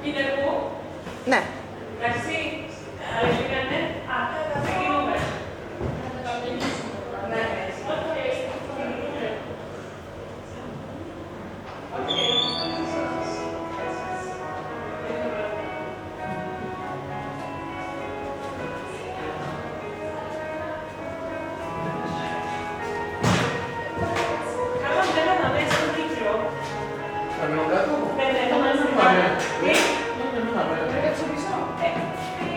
Είναι που. Ναι. Εντάξει. Λέγανε. Ξεκινούμε. Ναι. Καλά, δεν θα μέσα στο δίκιο. Camino gato? Ναι, ναι, No, θα no, μας no, την no, πάμε. no. No, no, no, no. Ε,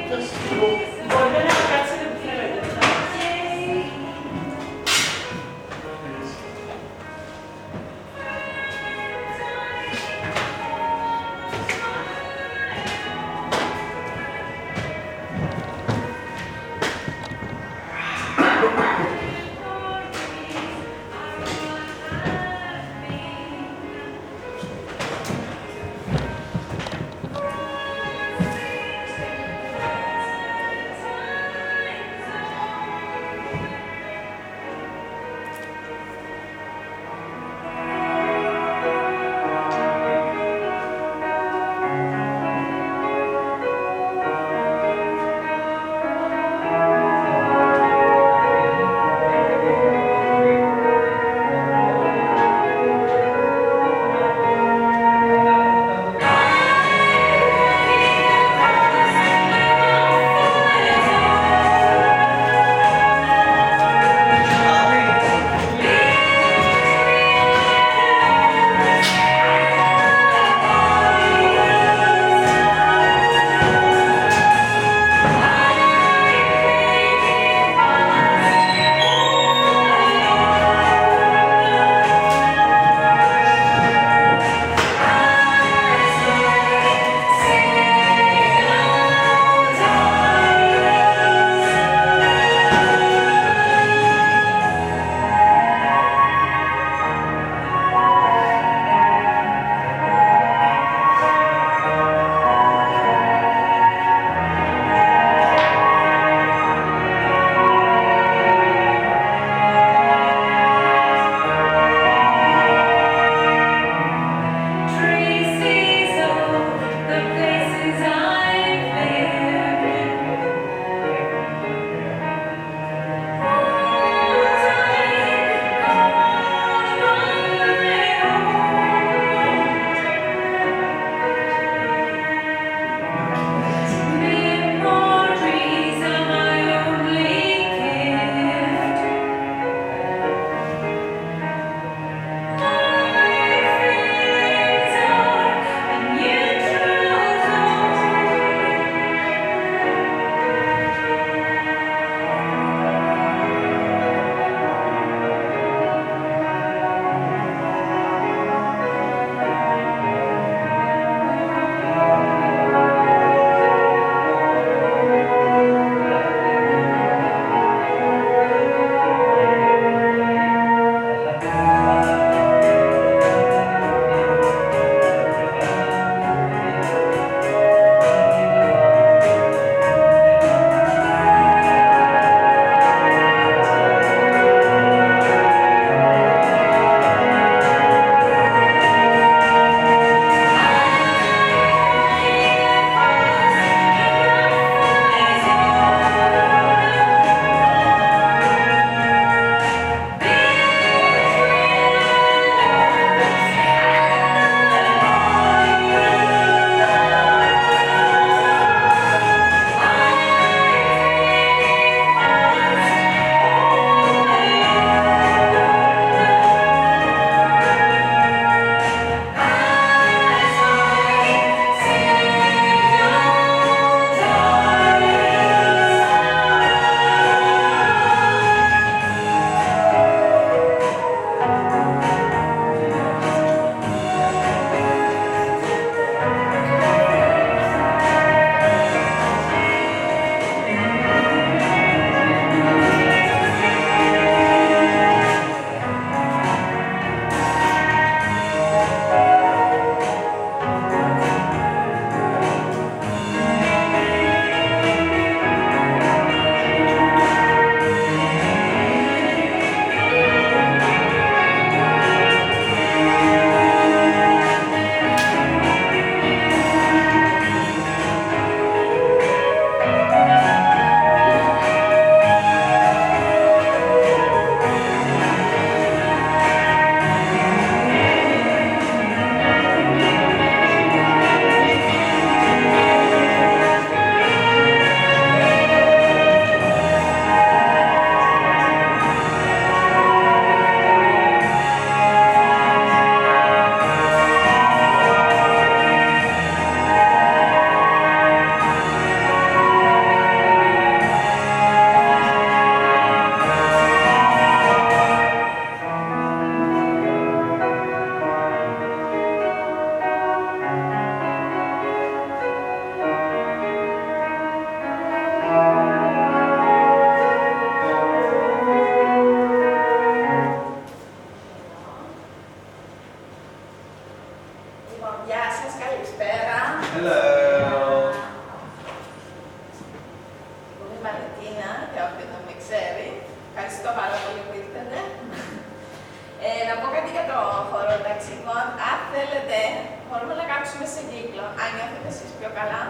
αν νιώθετε εσείς πιο καλά,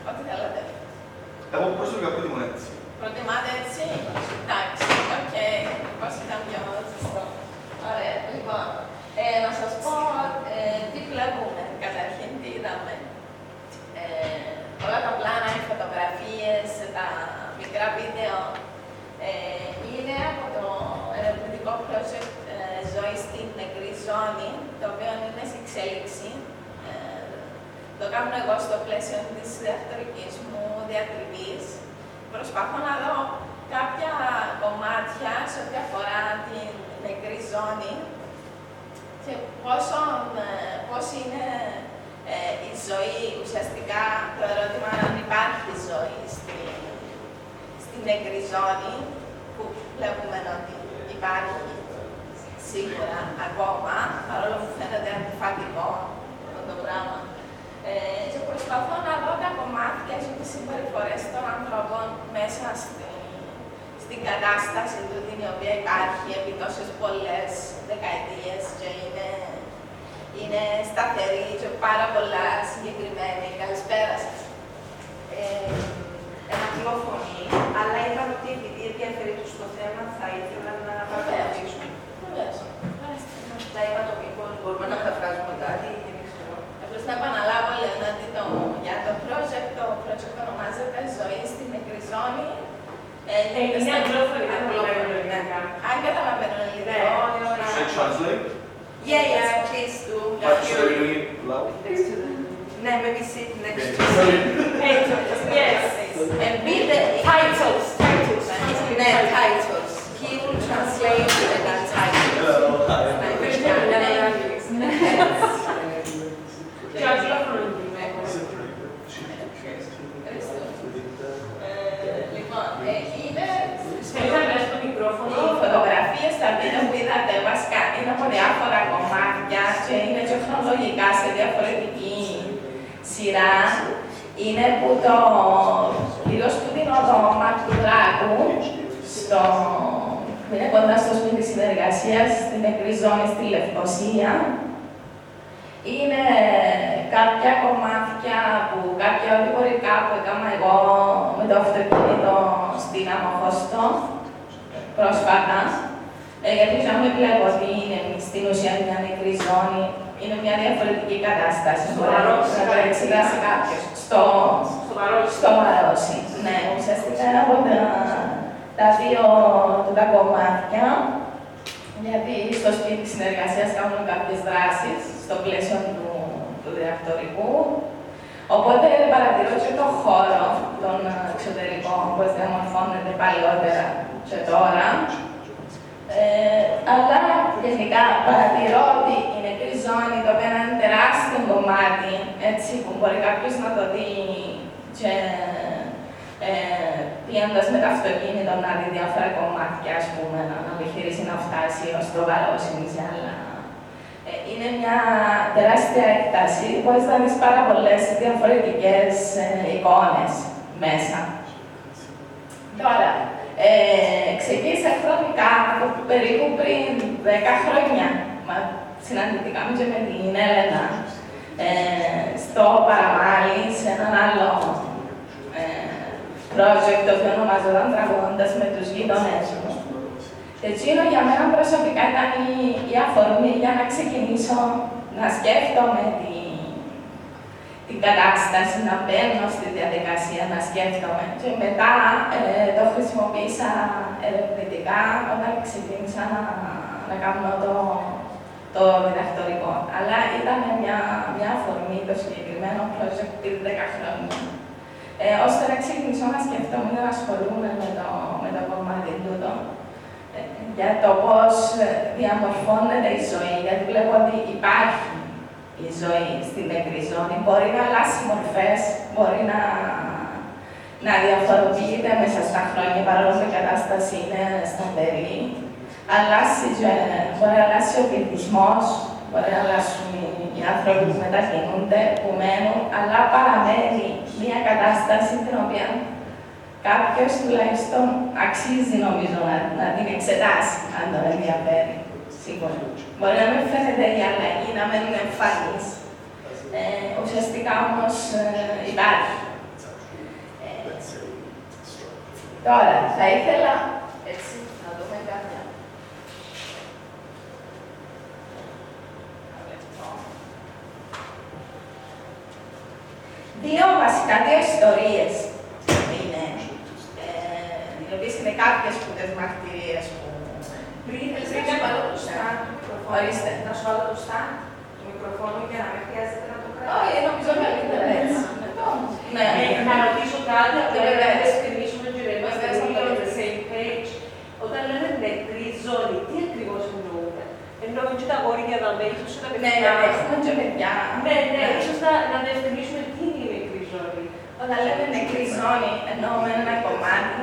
ό,τι θέλετε. Εγώ προσωπικά προτιμώ έτσι. Προτιμάτε έτσι. Εντάξει, οκ. Πώς ήταν πιο σωστό. Ωραία, λοιπόν. Να σας πω τι βλέπουμε. Καταρχήν, τι είδαμε. Όλα τα πλάνα, οι φωτογραφίες, τα μικρά βίντεο είναι από το ερευνητικό project Ζωή στην Νεκρή Ζώνη, το οποίο είναι σε εξέλιξη. Το κάνω εγώ στο πλαίσιο της διδακτορικής μου διατριβής. Προσπαθώ να δω κάποια κομμάτια σε ό,τι αφορά την νεκρή ζώνη και πώς είναι η ζωή, ουσιαστικά το ερώτημα αν υπάρχει ζωή στην νεκρή ζώνη, που βλέπουμε ότι υπάρχει σίγουρα ακόμα, παρόλο που φαίνεται αντιφατικό αυτό το πράγμα. Και προσπαθώ να δω τα κομμάτια και τις συμπεριφορές των ανθρώπων μέσα στην κατάσταση του, την οποία υπάρχει επί τόσες πολλές δεκαετίες και είναι σταθερή και πάρα πολλά συγκεκριμένη. Καλησπέρα σας. Ανακυλόφωνη, αλλά είπαν ότι επειδή ενδιαφέρει τους το θέμα θα ήθελαν να παρακολουθήσουν. Τα είπα το μήπως μπορούμε να μεταφράσουμε κάτι ή δεν ξέρω. Απλώς να επαναλάβω για το project. Το project ονομάζεται Ζωή στην Νεκρή Ζώνη. Είναι αγγλόφωνη, δεν αγγλόφωνη. Αν καταλαβαίνω λίγο. Should I translate? Yeah, please do. But should I do it loud? Ναι, maybe sit next to Yes. And be the Titles. Ναι, titles. He will translate the titles. Hello, hi. Και αγγλόφωνη. Λοιπόν, είναι Θέλεις να βγάλεις το μικρόφωνο. οι φωτογραφίες στα βίντεο που είδατε βασικά είναι από διάφορα κομμάτια και είναι και χρονολογικά σε διαφορετική σειρά. Είναι που κυρίως που την οδό Μαρτουράκου, που είναι κοντά στο σπίτι συνεργασίας, στην νεκρή ζώνη στη Λευκοσία. Είναι κάποια κομμάτια που κάποια οδηγορικά που έκανα εγώ με το αυτοκίνητο στην Αμοχώστο πρόσφατα. Γιατί να μην βλέπω ότι είναι στην ουσία μια νεκρή ζώνη, είναι μια διαφορετική κατάσταση. Μπορεί να το εξετάσει κάποιος. Στο Μαρόσι. Ναι, ουσιαστικά από τα δύο τα κομμάτια. Γιατί στο σπίτι συνεργασίας κάνουμε κάποιες δράσεις στο πλαίσιο του διδακτορικού. Οπότε παρατηρώ και το χώρο των εξωτερικών, πώς διαμορφώνεται παλαιότερα και τώρα. Αλλά γενικά παρατηρώ ότι η νεκρή ζώνη, το οποίο είναι ένα τεράστιο κομμάτι, έτσι, που μπορεί κάποιος να το δει και πηγαίνοντας με το αυτοκίνητο να δει διάφορα κομμάτια, ας πούμε, να επιχειρήσει να φτάσει ως το Βαρόσιμις, αλλά είναι μια τεράστια έκταση που έχεις να δεις πάρα πολλές διαφορετικές εικόνες μέσα. Τώρα, ξεκίνησα χρονικά περίπου πριν 10 χρόνια. Συναντηθήκαμε και με την Έλενα στο Παραμάλι, σε έναν άλλο project, το οποίο ονομαζόταν Τραγουδώντας με τους γείτονές μου. Εκείνο για μένα προσωπικά ήταν η αφορμή για να ξεκινήσω να σκέφτομαι την κατάσταση, να μπαίνω στη διαδικασία, να σκέφτομαι. Και μετά το χρησιμοποίησα ερευνητικά όταν ξεκίνησα να κάνω το διδακτορικό. Αλλά ήταν μια αφορμή το συγκεκριμένο project πριν 10 χρόνια. Ώστε να ξεκινήσω να σκεφτόμαι να ασχολούμαι με το κομμάτι τούτο. Για το πώς διαμορφώνεται η ζωή, γιατί βλέπω ότι υπάρχει η ζωή στην νεκρή ζώνη. Μπορεί να αλλάξει μορφές, μπορεί να διαφοροποιείται μέσα στα χρόνια, παρόλο που η κατάσταση είναι σταθερή. Μπορεί να αλλάξει ο πληθυσμός, μπορεί να αλλάξουν οι άνθρωποι που μετακινούνται, που μένουν, αλλά παραμένει μια κατάσταση την οποία κάποιος τουλάχιστον αξίζει, νομίζω, να την εξετάσει, αν τον ενδιαφέρει. Σίγουρα. Μπορεί να μην φαίνεται η αλλαγή, να μένουν εμφανείς. Ουσιαστικά όμως υπάρχει. Τώρα, θα ήθελα έτσι να δούμε κάποια. Δύο ιστορίες είναι, οι οποίες είναι κάποιες από τις μαρτυρίες που... Πριν να βάλω το stand του μικροφόνου. Ορίστε. Να σου βάλω το stand του μικροφόνου για να μην χρειάζεται να το κρατήσω. Όχι, νομίζω καλύτερα έτσι. Ναι. Να ρωτήσω κάτι, απλά Ναι, να βέβαια. διευκρινίσουμε και να είμαστε Βέβαια, όλοι on ναι. the same page. Όταν λέμε νεκρή ζώνη, τι ακριβώς εννοούμε? Εννοούμε και τα αγόρια να με, ίσως τα Ναι, παιδιά. έχουμε και παιδιά. Ναι, ίσως να διευκρινίσουμε τι είναι η νεκρή ζώνη. Όταν λέμε νεκρή ζώνη, εννοούμε ένα κομμάτι.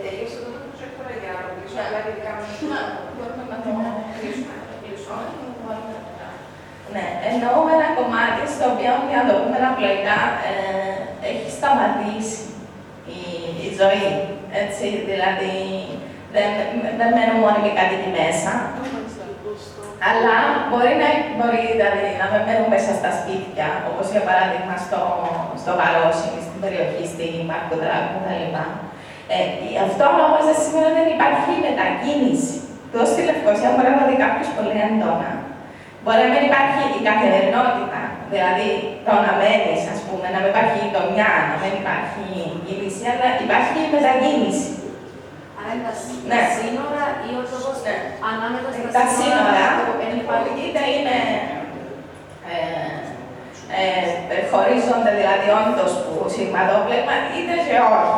Τελείωσε το projector για να ρωτήσω, αλλά ειδικά με Ναι, μπορούμε να το κλείσουμε. Ναι, εννοούμε ένα κομμάτι στο οποίο, για να το πούμε απλοϊκά, έχει σταματήσει η ζωή. Έτσι, δηλαδή, δεν μένουν μόνιμοι κάτοικοι μέσα, αλλά μπορεί δηλαδή, να μην μένουν μέσα στα σπίτια, όπως για παράδειγμα στο Βαρόσι, στην περιοχή, στην Μαρκοδράκου κτλ. Αυτό όμως δεν σημαίνει ότι δεν υπάρχει μετακίνηση. Εδώ στη Λευκοσία μπορεί να το δει κάποιος πολύ έντονα. Μπορεί να μην υπάρχει η καθημερινότητα, δηλαδή το να μένεις, ας πούμε, να μην υπάρχει γειτονιά, να μην υπάρχει κίνηση, αλλά υπάρχει μετακίνηση. Άρα είναι Ναι. τα σύνορα ή ο τρόπος Ναι. ανάμεσα Τα στα σύνορα, δεν υπάρχει. είτε είναι χωρίζονται δηλαδή όντως που σηματόπλεγμα, είτε και όχι.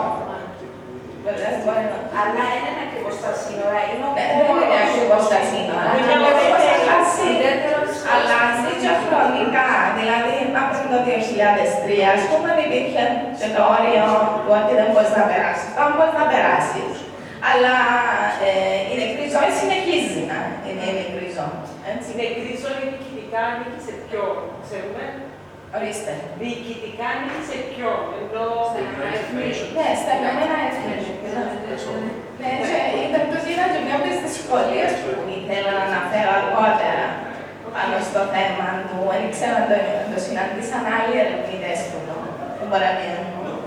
Βέβαια, μπορεί να... Αλλά δεν είναι ακριβώς τα σύνορα, είναι ο Δεν είναι ακριβώς τα σύνορα. Είναι Αλλά ο έχει αλλάξει, ουδέτερος αλλάζει και χρονικά. Δηλαδή, πριν το 2003, ας πούμε, υπήρχε και το όριο του ότι δεν μπορείς να περάσεις. Τώρα μπορείς να περάσεις. Αλλά η νεκρή ζωή συνεχίζει να είναι η νεκρή ζωή. Η νεκρή ζώνη διοικητικά ανήκει σε ποιον, ξέρουμε? Ορίστε. Διοικητικά ανήκει σε ποιον, ενώ... Ναι, στα Ηνωμένα Έθνη. Ναι, ήταν το είδα και μια από τις δυσκολίες που ήθελα να αναφέρω αργότερα πάνω στο θέμα του. Δεν ξέρω αν το συναντήσαν άλλοι ερευνητές που μπορεί να μην εννοούν.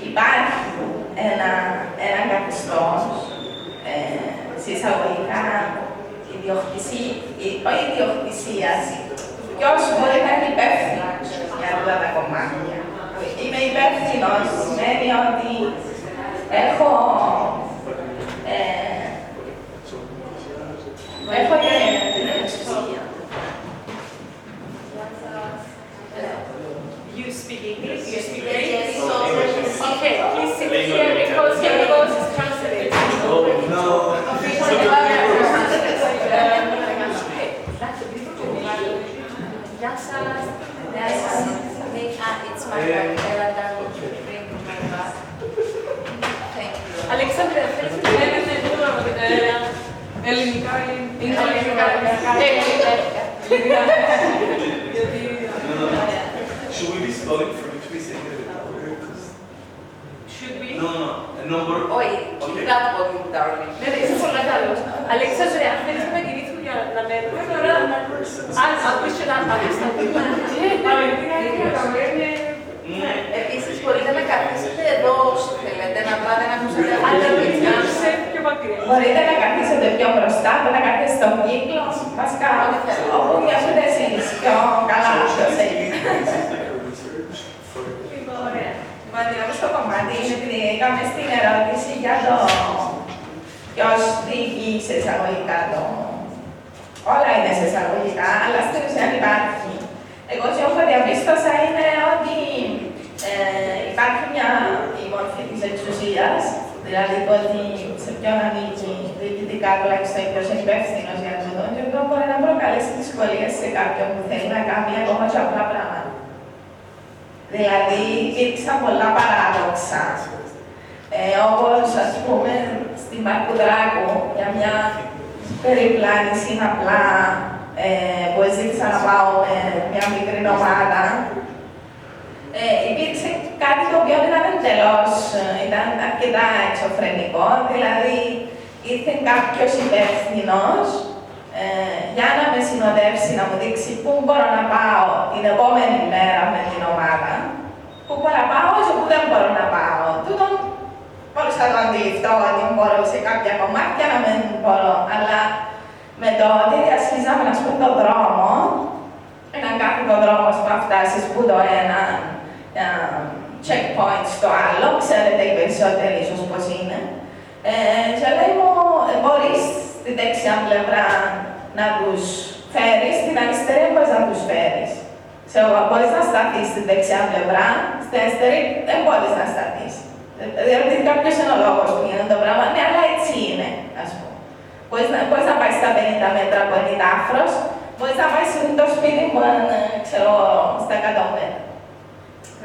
Υπάρχει ένα καθεστώς συσσαγωγικά όχι ιδιοκτησίας. Ποιος μπορεί να είναι υπεύθυνος για όλα τα κομμάτια. Είμαι υπεύθυνος, σημαίνει ότι έχω και την εξουσία. You speak English? You speak Yes, English? so- Okay, please sit here because your voice is translated. No. Γεια σας. It's my bad. Ella done bring my bag. Thank you. Αλέξανδρε, θέλεις να λέμε ελληνικά ή ελληνικά? Should we be spelling for each we say it? Should we? No, a number. Όχι, Okay. that one, darling. Ναι, είσαι πολύ καλός. Αλέξανδρε, αν θέλεις να γυρίσουμε για να μένουμε τώρα, αν ακούσεις να Επίσης, μπορείτε να καθίσετε εδώ όσο θέλετε, να πάτε να ακούσετε αλλά μην παιδιά. είσαι πιο μακριά. Μπορείτε να καθίσετε πιο μπροστά, να καθίσετε στον κύκλο, βασικά όπου διαφέρετε εσείς πιο καλά. Ωραία. Λοιπόν, στο κομμάτι είναι επειδή είχαμε στην ερώτηση για το ποιος διοικεί σε εισαγωγικά το... Όλα είναι σε εισαγωγικά, αλλά στην ουσία υπάρχει. Εγώ και έχω διαπίστωσα είναι ότι υπάρχει η μορφή της εξουσίας, δηλαδή το ότι σε ποιον ανήκει διοικητικά τουλάχιστον ποιος είναι υπεύθυνος για αυτό, και αυτό μπορεί να προκαλέσει δυσκολίες σε κάποιον που θέλει να κάνει ακόμα και απλά πράγματα. Δηλαδή, υπήρξαν πολλά παράδοξα. Όπως, ας πούμε, στη Μαρκουδράκου, για μια περιπλάνηση απλά που ζήτησα να πάω με μια μικρή ομάδα, υπήρξε κάτι το οποίο ήταν εντελώς, ήταν αρκετά εξωφρενικό, δηλαδή ήρθε κάποιος υπεύθυνος για να με συνοδεύσει, να μου δείξει πού μπορώ να πάω την επόμενη μέρα με την ομάδα, πού μπορώ να πάω και πού δεν μπορώ να πάω. Τούτον μπορούσα να το αντιληφθώ ότι μπορώ σε κάποια κομμάτια να μην μπορώ, αλλά με το ότι διασχίζαμε να πούμε τον δρόμο, έναν κάθετο δρόμο που να φτάσεις που το ένα checkpoint στο άλλο, ξέρετε οι περισσότεροι ίσως πώς είναι. Και λέει μου, μπορείς στη δεξιά πλευρά να τους φέρεις, στην αριστερή μπορείς να τους φέρεις. Μπορείς να σταθείς στη δεξιά πλευρά, στην αριστερή δεν μπορείς να σταθείς. Διότι κάποιος είναι ο λόγος που γίνεται το πράγμα, ναι, αλλά έτσι είναι, ας πούμε. Μπορείς να πάει στα 50 μέτρα που είναι η τάφρος, μπορείς να πάει σε το σπίτι που είναι, ξέρω, στα 100 μέτρα.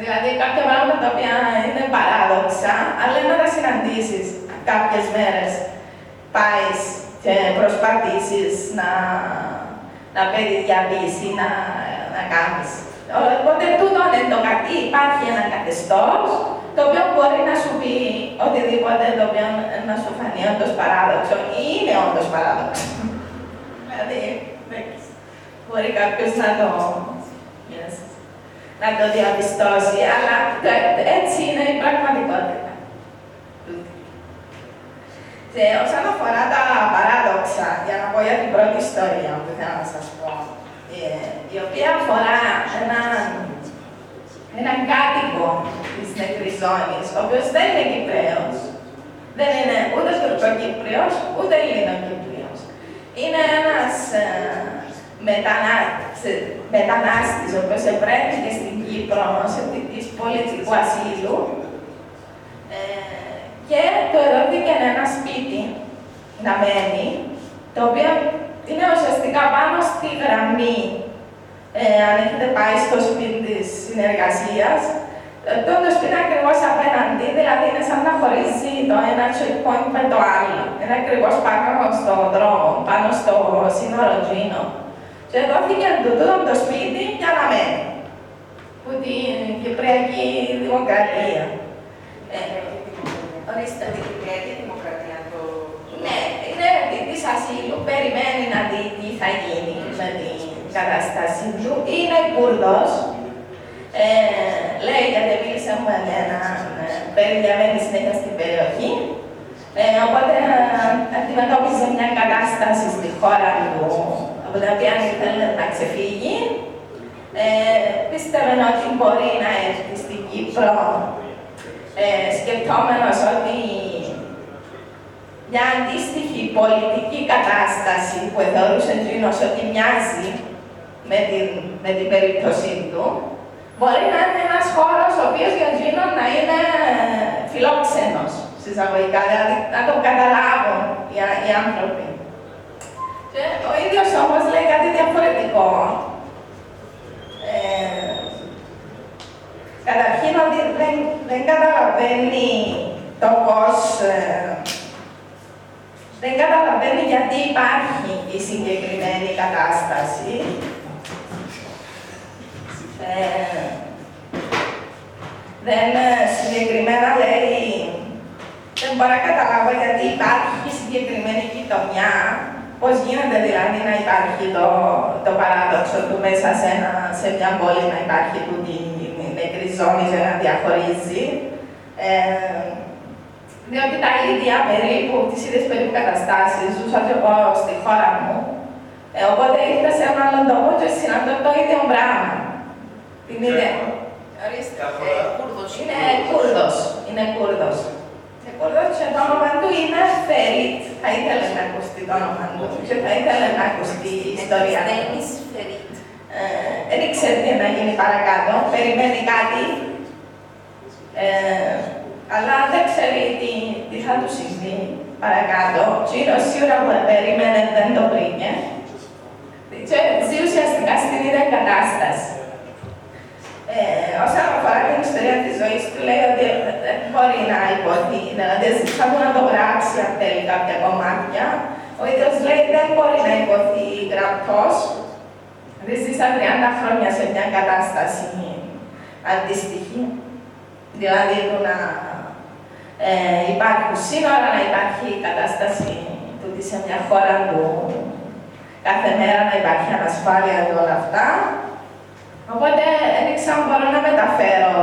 Δηλαδή κάποια πράγματα τα οποία είναι παράδοξα, αλλά να τα συναντήσεις κάποιες μέρες. Πάεις και προσπαθήσεις να περιδιαβείς ή να κάνεις. Οπότε τούτο είναι το κάτι, υπάρχει ένα καθεστώς, το οποίο μπορεί να σου πει οτιδήποτε το οποίο να σου φανεί όντως παράδοξο ή είναι όντως παράδοξο. Δηλαδή, μπορεί κάποιος να το διαπιστώσει, αλλά έτσι είναι η πραγματικότητα. Και όσον αφορά τα παράδοξα, για να πω για την πρώτη ιστορία που θέλω να σας πω, η οποία αφορά έναν κάτοικο της νεκρής ζώνης, ο οποίος δεν είναι Κυπραίος, δεν είναι ούτε Τουρκοκύπριος, ούτε Ελληνοκύπριος. Είναι ένας μετανάστης, ο οποίος ευρέθηκε στην Κύπρο ως αιτητής πολιτικού ασύλου και του δόθηκε ένα σπίτι να μένει, το οποίο είναι ουσιαστικά πάνω στη γραμμή. Αν έχετε πάει στο σπίτι της συνεργασίας, το σπίτι είναι ακριβώς απέναντι, δηλαδή είναι σαν να χωρίζει το ένα checkpoint με το άλλο. Είναι ακριβώς πάνω στον δρόμο, πάνω στο σύνορο Τζίνο. Και δόθηκε το σπίτι για να μένει, που την Κυπριακή Δημοκρατία. Ορίστε, την Κυπριακή Δημοκρατία το... Ναι, είναι αιτητής ασύλου, περιμένει να δει τι θα γίνει με την κατάσταση του. Είναι Κούρδος. Λέει, γιατί μίλησε με έναν περιδιαμένη συνέχεια στην περιοχή. Οπότε αντιμετώπισε μια κατάσταση στη χώρα του, από την οποία ήθελε να ξεφύγει. Πίστευε ότι μπορεί να έρθει στην Κύπρο, σκεπτόμενος ότι μια αντίστοιχη πολιτική κατάσταση που θεωρούσε Τζίνος ότι μοιάζει με την περίπτωσή του, μπορεί να είναι ένας χώρος ο οποίος για Τζίνο να είναι φιλόξενος, συσσαγωγικά, δηλαδή να τον καταλάβουν οι άνθρωποι. Και ο ίδιος όμως λέει κάτι διαφορετικό. Καταρχήν ότι δεν καταλαβαίνει το πώς, δεν καταλαβαίνει γιατί υπάρχει η συγκεκριμένη κατάσταση. Δεν συγκεκριμένα λέει, δεν μπορώ να καταλάβω γιατί υπάρχει η συγκεκριμένη γειτονιά, πώς γίνεται δηλαδή να υπάρχει το παράδοξο του μέσα σε μια πόλη να υπάρχει τούτη νεκρή ζώνη για να διαχωρίζει. Διότι τα ίδια περίπου, τις ίδιες περίπου καταστάσεις ζούσα και εγώ στη χώρα μου. Οπότε ήρθα σε έναν άλλον τόπο και συναντώ το ίδιο πράγμα. Την ίδια. Ορίστε, Κούρδος. Είναι Κούρδος. Είναι Κούρδος. Και το όνομα του είναι Φερίτ. Θα ήθελε να ακουστεί το όνομα του και θα ήθελε να ακουστεί η ιστορία του. Φερίτ. Δεν ήξερε τι να γίνει παρακάτω. Περιμένει κάτι. Αλλά δεν ξέρει τι θα του συμβεί παρακάτω. Και σίγουρα που περίμενε δεν το βρήκε. Και ζει ουσιαστικά στην ίδια κατάσταση. Όσον αφορά την ιστορία της ζωής του, λέει ότι δεν μπορεί να υποθεί, δηλαδή θα του να το γράψει αν θέλει κάποια κομμάτια. Ο ίδιος λέει δεν μπορεί να υποθεί γραπτός. Δεν ζήσα 30 χρόνια σε μια κατάσταση αντίστοιχη. Δηλαδή του να υπάρχουν σύνορα, να υπάρχει η κατάσταση του σε μια χώρα του κάθε μέρα να υπάρχει ανασφάλεια και όλα αυτά. Οπότε έδειξα αν μπορώ να μεταφέρω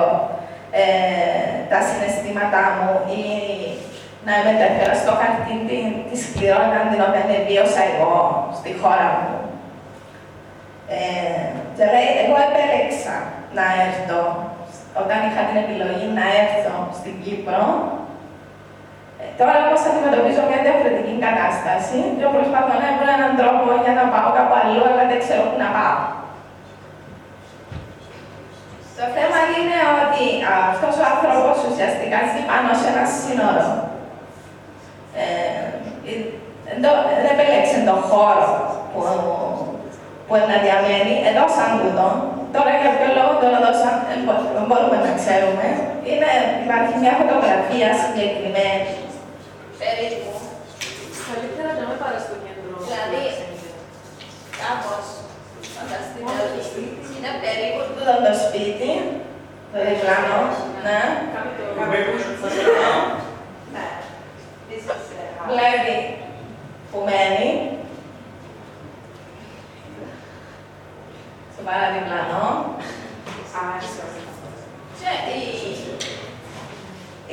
τα συναισθήματά μου ή να μεταφέρω στο χαρτί τη σκληρότητα την οποία βίωσα εγώ στη χώρα μου. Και λέει, εγώ επέλεξα να έρθω, όταν είχα την επιλογή να έρθω στην Κύπρο. Τώρα όμως αντιμετωπίζω μια διαφορετική κατάσταση και προσπαθώ να βρω έναν τρόπο για να πάω κάπου αλλού, αλλά δεν ξέρω πού να πάω. Το θέμα είναι ότι αυτός ο άνθρωπος ουσιαστικά ζει πάνω σε ένα σύνορο. Δεν επέλεξε τον χώρο που να διαμένει, έδωσαν τούτο. Τώρα για ποιο λόγο το έδωσαν, μπορούμε να ξέρουμε. Υπάρχει μια φωτογραφία συγκεκριμένη. Περίπου. Καλύτερα να μην πάρεις στο κέντρο. Δηλαδή, κάπως, φανταστείτε ότι είναι περίπου τούτο το σπίτι, το διπλάνο, ναι. Βλέπει που μένει. Στο παραδιπλανό. Και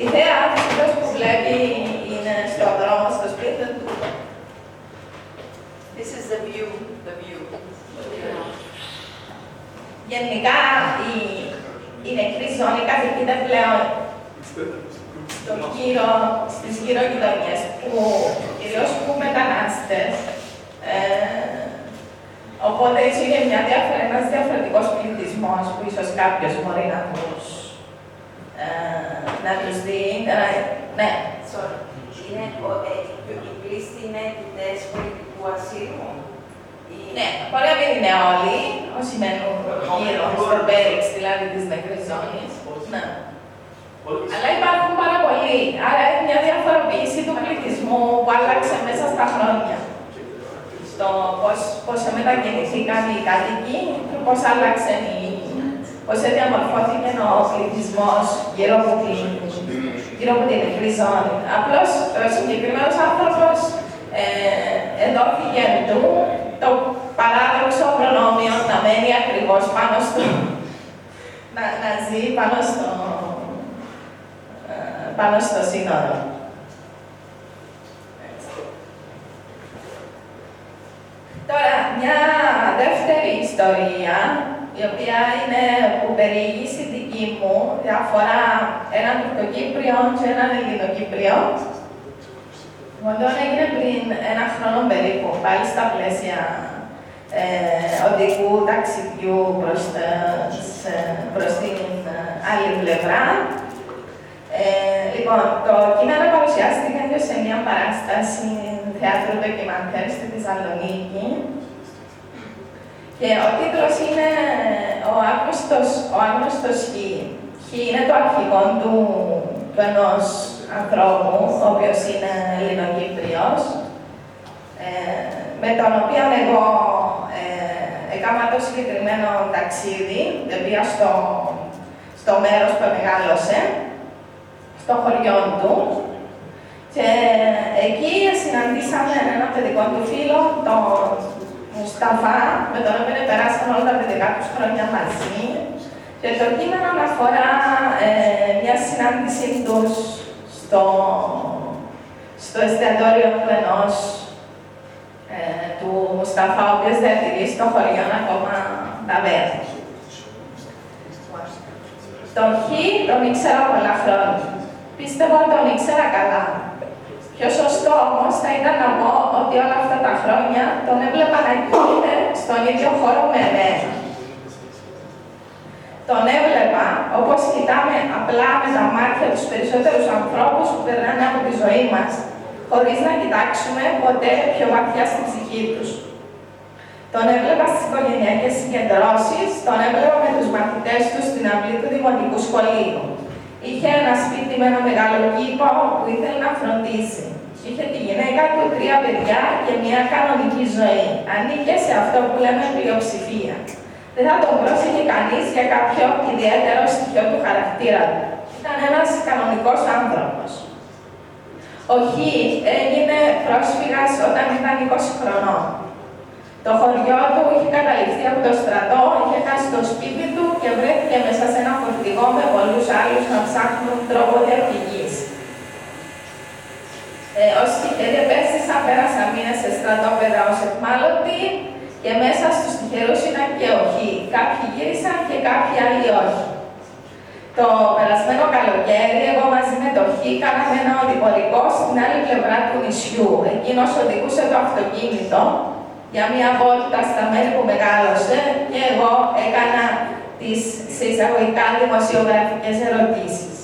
η θέα αυτός που βλέπει είναι στον δρόμο, στο σπίτι του. This is the view. Γενικά η νεκρή ζώνη κατοικείται πλέον στις γύρω γειτονιές, κυρίως που μετανάστες. Οπότε ίσως είναι ένας διαφορετικός πληθυσμός που ίσως κάποιος μπορεί να τους δει. Ναι. Οι πλήστοι είναι αιτητές πολιτικού ασύλου. Ναι, μπορεί να μην είναι όλοι όσοι μένουν γύρω στο Πέριξ, δηλαδή της νεκρής ζώνης. Ναι. Αλλά υπάρχουν πάρα πολλοί. Άρα είναι μια διαφοροποίηση του πληθυσμού που άλλαξε μέσα στα χρόνια. Στο πώς μετακινηθήκαν οι κάτοικοι και πώς άλλαξε πώς διαμορφώθηκε ο πληθυσμός γύρω από την νεκρή ζώνη. Απλώς ο συγκεκριμένος άνθρωπος εδόθηκε του το παράδοξο προνόμιο να μένει ακριβώς πάνω στο. να ζει πάνω στο σύνορο. Τώρα, μια δεύτερη ιστορία, η οποία είναι που περιήγησε δική μου, αφορά έναν Τουρκοκύπριο και έναν Ελληνοκύπριο. Αυτό έγινε πριν ένα χρόνο περίπου, πάλι στα πλαίσια οδικού ταξιδιού προς την άλλη πλευρά. Λοιπόν, το κείμενο παρουσιάστηκε και σε μια παράσταση θεάτρου ντοκιμαντέρ στη Θεσσαλονίκη. Και ο τίτλος είναι «Ο άγνωστος Χ». Χ είναι το αρχικό του ενός ανθρώπου, ο οποίος είναι Ελληνοκύπριος, με τον οποίο εγώ έκανα το συγκεκριμένο ταξίδι, πήγα στο μέρος που μεγάλωσε, στο χωριό του, και εκεί συναντήσαμε έναν παιδικό του φίλο, τον Μουσταφά, με τον οποίο περάσαμε όλα τα παιδικά τους χρόνια μαζί. Και το κείμενο αφορά μια συνάντηση τους στο εστιατόριο του ενός του Μουσταφά, ο οποίος διατηρεί στο χωριό ακόμα ταβέρνα. Τον Χ τον ήξερα πολλά χρόνια. Πίστευα ότι τον ήξερα καλά. Πιο σωστό όμως θα ήταν να πω ότι όλα αυτά τα χρόνια τον έβλεπα να κινείται στον ίδιο χώρο με εμένα. Τον έβλεπα όπως κοιτάμε απλά με τα μάτια τους περισσότερους ανθρώπους που περνάνε από τη ζωή μας, χωρίς να κοιτάξουμε ποτέ πιο βαθιά στην ψυχή τους. Τον έβλεπα στις οικογενειακές συγκεντρώσεις, τον έβλεπα με τους μαθητές του στην αυλή του δημοτικού σχολείου. Είχε ένα σπίτι με ένα μεγάλο κήπο που ήθελε να φροντίσει. Είχε τη γυναίκα του, 3 παιδιά και μια κανονική ζωή. Ανήκε σε αυτό που λέμε πλειοψηφία. Δεν θα τον πρόσεχε κανείς για κάποιο ιδιαίτερο στοιχείο του χαρακτήρα του. Ήταν ένας κανονικός άνθρωπος. Ο Χ έγινε πρόσφυγας όταν ήταν 20 χρονών. Το χωριό του είχε καταληφθεί από το στρατό, είχε χάσει το σπίτι του και βρέθηκε μέσα σε ένα φορτηγό με πολλούς άλλους να ψάχνουν τρόπο διαφυγής. Όσοι τυχεροί επέστησαν, πέρασαν μήνες σε στρατόπεδα ως εχμάλωτοι και μέσα στους τυχερούς ήταν και όχι. Κάποιοι γύρισαν και κάποιοι άλλοι όχι. Το περασμένο καλοκαίρι, εγώ μαζί με το Χ κάναμε ένα οδηπορικό στην άλλη πλευρά του νησιού. Εκείνος οδηγούσε το αυτοκίνητο για μια βόλτα στα μέρη που μεγάλωσε και εγώ έκανα τις σε εισαγωγικά δημοσιογραφικές ερωτήσεις.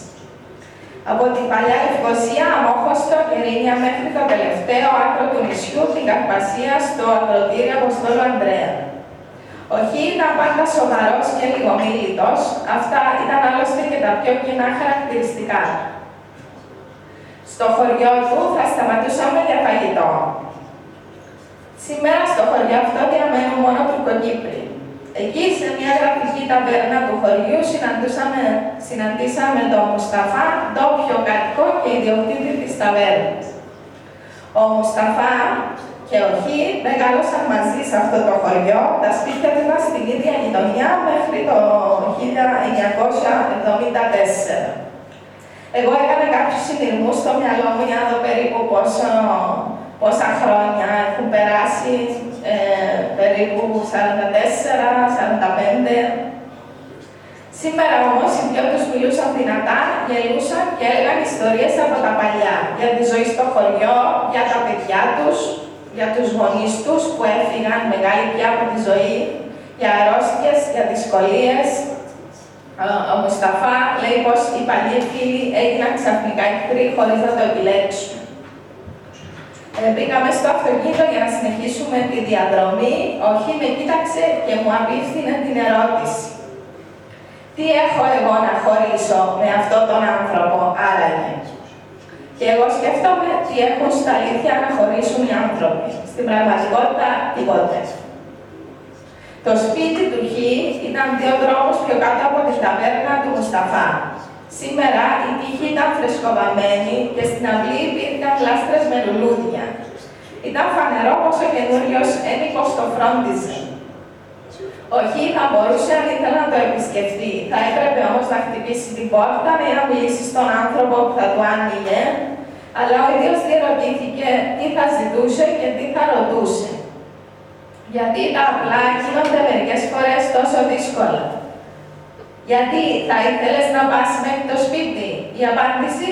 Από την παλιά Λευκοσία, Αμόχωστο και Ρήνια μέχρι το τελευταίο άκρο του νησιού, την Καρπασία, στο ακροτήριο Αποστόλου Ανδρέα. Ο Χ ήταν πάντα σοβαρός και λιγομίλητος, αυτά ήταν άλλωστε και τα πιο κοινά χαρακτηριστικά. Στο χωριό του θα σταματούσαμε για φαγητό. Σήμερα στο χωριό αυτό διαμένουν μόνο Τουρκοκύπροι. Εκεί σε μια γραφική ταβέρνα του χωριού συναντήσαμε τον Μουσταφά, ντόπιο κατοικό και ιδιοκτήτη της ταβέρνας. Ο Μουσταφά και ο Χ μεγάλωσαν μαζί σε αυτό το χωριό, τα σπίτια του ήταν στην ίδια γειτονιά μέχρι το 1974. Εγώ έκανα κάποιους συνειρμούς στο μυαλό μου για να δω περίπου πόσα χρόνια έχουν περάσει, περίπου 44-45. Σήμερα όμως οι δυο τους μιλούσαν δυνατά, γελούσαν και έλεγαν ιστορίες από τα παλιά, για τη ζωή στο χωριό, για τα παιδιά τους, για τους γονείς τους που έφυγαν μεγάλη πια από τη ζωή, για αρρώστιες, για δυσκολίες. Ο Μουσταφά λέει πως οι παλιοί φίλοι έγιναν ξαφνικά εχθροί χωρίς να το επιλέξουν. Μπήκαμε στο αυτοκίνητο για να συνεχίσουμε τη διαδρομή. Ο Χ με κοίταξε και μου απίφθινε την ερώτηση. Τι έχω εγώ να χωρίσω με αυτόν τον άνθρωπο, άραγε? Και εγώ σκέφτομαι τι έχουν στα αλήθεια να χωρίσουν οι άνθρωποι. Στην πραγματικότητα, τίποτε. Το σπίτι του Χ ήταν 2 δρόμους πιο κάτω από τη ταβέρνα του Μουσταφά. Σήμερα η τύχη ήταν φρεσκοβαμμένη και στην αυλή υπήρχαν λάστρες με λουλούδια. Ήταν φανερό πως ο καινούριος ένικος το φρόντιζε. Ο Χ θα μπορούσε αν ήθελε να το επισκεφτεί. Θα έπρεπε όμως να χτυπήσει την πόρτα ή να μιλήσει στον άνθρωπο που θα του άνοιγε, αλλά ο ίδιος διερωτήθηκε τι θα ζητούσε και τι θα ρωτούσε. Γιατί τα απλά γίνονται μερικές φορές τόσο δύσκολα. Γιατί θα ήθελες να πας μέχρι το σπίτι? Η απάντηση,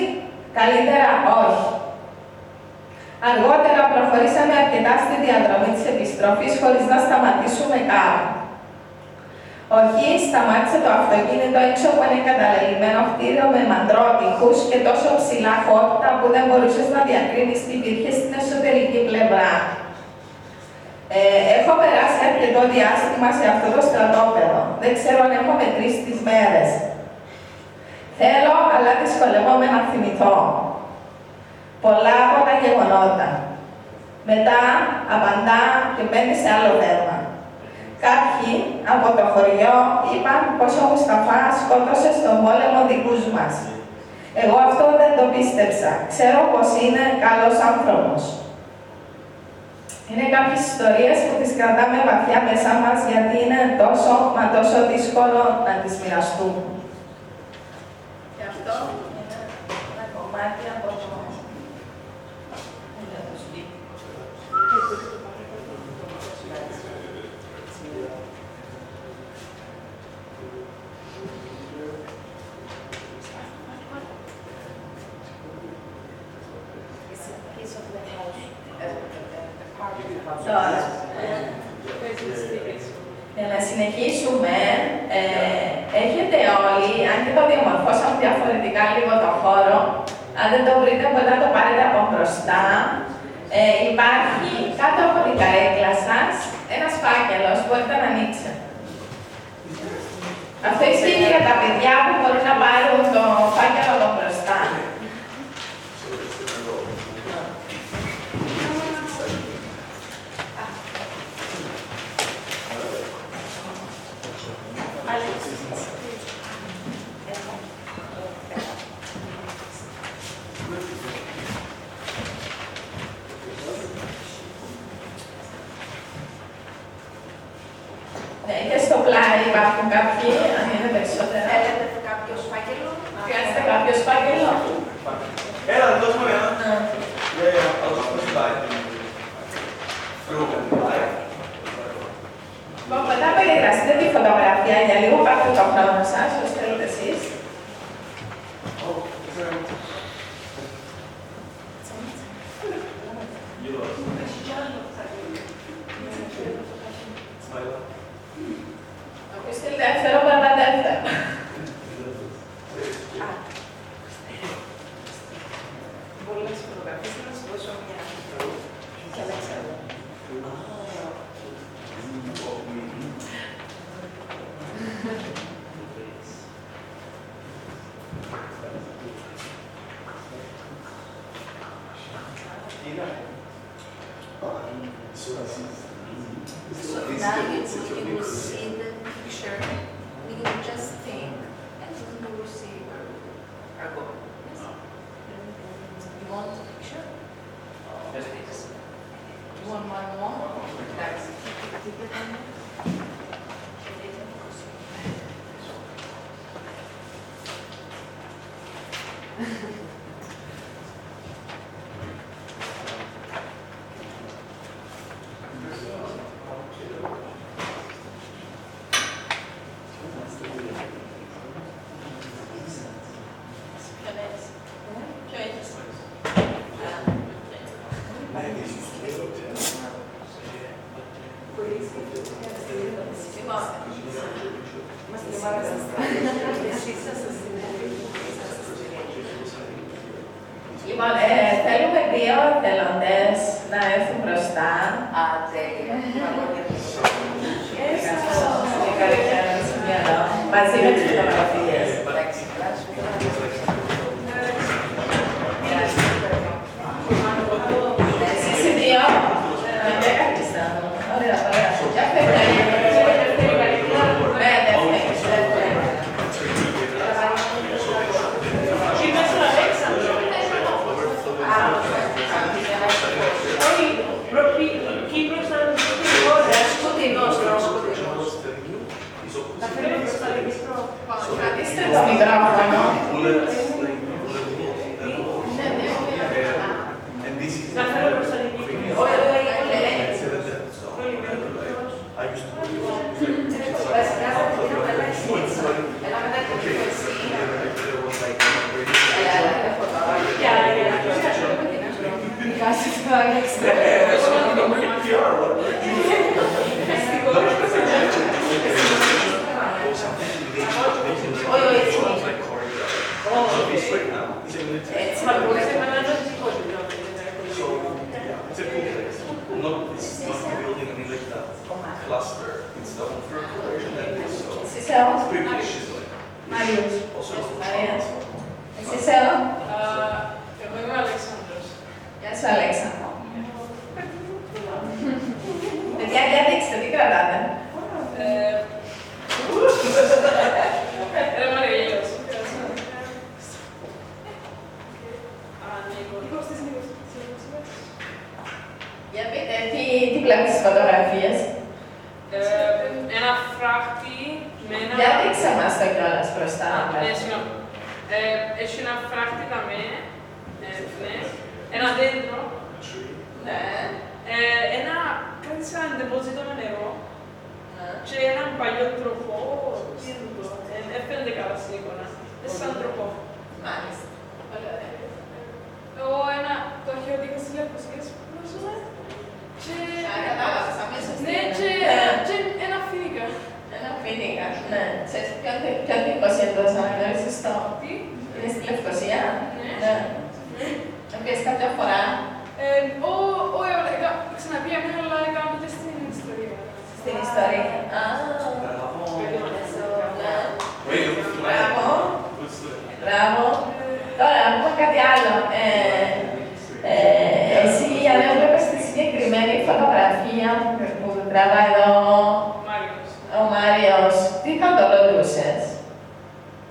καλύτερα όχι. Αργότερα προχωρήσαμε αρκετά στη διαδρομή της επιστροφής χωρίς να σταματήσουμε κάπου. Ο Χ σταμάτησε το αυτοκίνητο έξω από ένα εγκαταλελειμμένο κτίριο με μαντρότυχους και τόσο ψηλά χόρτα που δεν μπορούσες να διακρίνεις τι υπήρχε στην εσωτερική πλευρά. Έχω περάσει αρκετό διάστημα σε αυτό το στρατόπεδο. Δεν ξέρω αν έχω μετρήσει τις μέρες. Θέλω, αλλά δυσκολεύομαι να θυμηθώ. Πολλά από τα γεγονότα. Μετά απαντά και μπαίνει σε άλλο θέμα. Κάποιοι από το χωριό είπαν πως ο Μουσταφά σκότωσε στον πόλεμο δικούς μας. Εγώ αυτό δεν το πίστεψα. Ξέρω πως είναι καλός άνθρωπος. Είναι κάποιες ιστορίες που τις κρατάμε βαθιά μέσα μας γιατί είναι τόσο, μα τόσο δύσκολο να τις μοιραστούμε. Και αυτό είναι ένα κομμάτι από το σπίτι. Τώρα, για να συνεχίσουμε, έχετε όλοι, αν και το διαμορφώσαμε διαφορετικά λίγο το χώρο, αν δεν το βρείτε μπορείτε να το πάρετε από μπροστά. Υπάρχει κάτω από την καρέκλα σας ένας φάκελος που μπορείτε να ανοίξετε. Αυτό ισχύει για τα παιδιά που μπορούν να πάρουν το φάκελο από μπροστά. φωτογραφία για λίγο, πάρτε το χρόνο σας, όσο θέλετε εσείς. Ακούστε δεύτερο, παρά δεύτερο. Πολλές φωτογραφίες, να σου δώσω μια. Και Αλέξανδρο. So now you will see the picture, you will just think, and you will see where we are going. Yes. You want the picture? You want one more? That's Ποιο έχεις? Λοιπόν, θέλουμε δύο εθελοντές να έρθουν μπροστά. Μαζί με τις φωτογραφίες. Εσείς οι δύο. Δεν καθίστε. Ωραία, ωραία. Για φεύγετε. Ναι, δεν φεύγετε. Είμαι στον Αλέξανδρο. Όχι, Κύπρος ήταν Σκοτεινός, να φέρουμε προς τα Αλέξανδρο. Κρατήστε το μικρόφωνο. And this is Να φέρουμε προς τα Αλέξανδρο. I used to Βασικά θα την δίνω καλά εσείς. Ένα μεταξύ εσύ. Έτσι, μα μπορούσε να είναι ένα δικό του. It's a cool place. It's not a building, I mean like that cluster. It's the third version and this, so Εσείς εδώ. it's pretty cool. She's like Μάριος. also Μαρίας. Εσείς εδώ. Εγώ είμαι ο Αλέξανδρος. Γεια σου, Αλέξανδρο. Παιδιά, για δείξτε, τι κρατάτε. Ρε Μαριέλος. Ανοίγω. Για πείτε, τι βλέπεις στις φωτογραφίες. Ένα φράχτη με ένα... Για δείξε μας το κιόλας μπροστά. Ναι, συγγνώμη. Έχει ένα φράχτη δαμέ, ναι, ένα δέντρο, Ναι. ένα κάτι σαν ντεπόζιτο με νερό και έναν παλιό τροχό, τι είναι το, έφερνε καλά στην εικόνα, σαν τροχό. Μάλιστα. Πολύ ωραία. Εγώ το αρχαίο δίχω στις Λευκοσίες που ζούμε και... Κατάλαβες αμέσως. Ναι, και ένα φοίνικα. Ένα φοίνικα, ναι. Ξέρεις ποιο δίχως είναι το αναγνώρισες το... Τι? Είναι στη Λευκοσία. Ναι. Πήγες κάποια φορά. Όχι, ξαναπήγαμε, αλλά έκαμε και στην ιστορία. Στην ιστορία. Α, μπράβο. Μπράβο. Τώρα, να πούμε κάτι άλλο. Εσύ, αν έβλεπες τη συγκεκριμένη φωτογραφία που τραβά εδώ Μάριος. ο Μάριος, τι θα το ρωτούσες?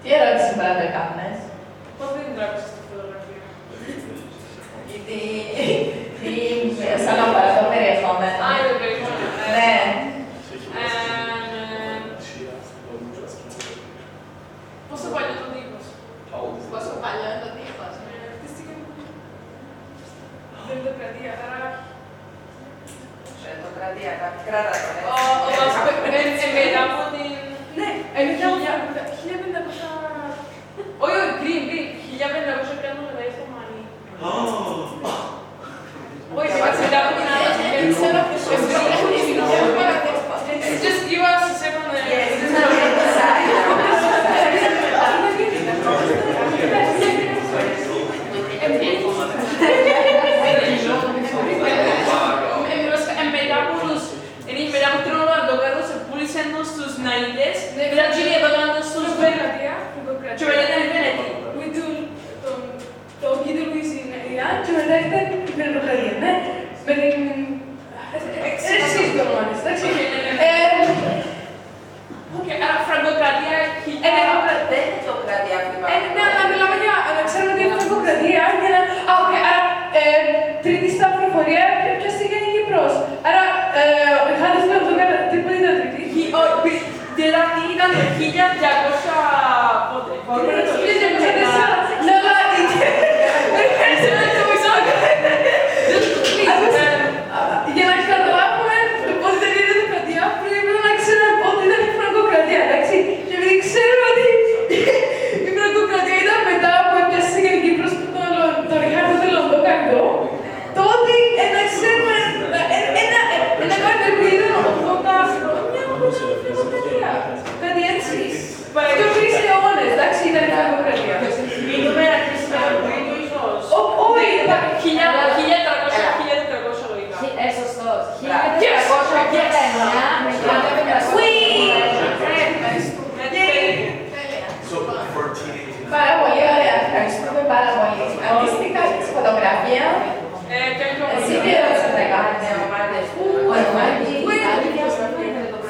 Τι ερώτηση πρέπει να κάνεις? Πώς δεν την τράβησες τη φωτογραφία? Γιατί σαν να παρά το περιεχόμενο. Α, είναι το περιεχόμενο. Ναι. Πόσο παλιό το τύπος? Πόσο παλιό είναι το τείχος. Τι στιγμή? Δεν είναι δεκαετία, άρα... Τρεντοκρατία, κράτα το, Μετά από την... Ναι, green, 1500 με τα Ιθωμανή. Όχι, Just give us a second. Μετά από την ώρα το κάτω σε πούλησαν στους Ναΐδες, μετά γίνει έβαλαν στους Βενετία και μετά ήταν οι Βενετοί. Το γύρο Λουιζινέα και μετά ήταν η Βενετοκρατία, ναι. Με την... Εσείς το ονομάζεις, εντάξει. Άρα φραγκοκρατία Δεν είναι το κρατιάφημα. Ναι, αλλά μιλάμε για να ξέρουμε ότι είναι φραγκοκρατία για να... Άρα, τρίτη στα προφορία, ποια στιγμή είναι η Κύπρος. Άρα, ο Ιχάντης είναι αυτό, τίποτα ήταν τρίτη. Τεράτη ήταν το 1200 πότε. 1204. Ναι, αλλά... Για να καταλάβουμε πότε ήταν η δημοκρατία, πρέπει να ξέρουμε πότε ήταν η φραγκοκρατία, εντάξει. Και επειδή ξέρουμε ότι η φραγκοκρατία ήταν μετά που έπιασε στην Κύπρος τον Ριχάρδο Τελοντοκαρδό, τότε να ξέρουμε, ένα κάτι που ήταν 80 χρόνια όπως ήταν η φραγκοκρατία. Κάτι έτσι. Και ο τρεις αιώνες, εντάξει, ήταν η φραγκοκρατία. Μιλούμε να κλείσουμε πριν του ίσως. Όχι, 1400 λογικά. Σωστός. So, 1489. Πάρα πολύ ωραία, ευχαριστούμε πάρα πολύ. Αντίστοιχα στη φωτογραφία, εσύ τι ερώτησες να κάνεις.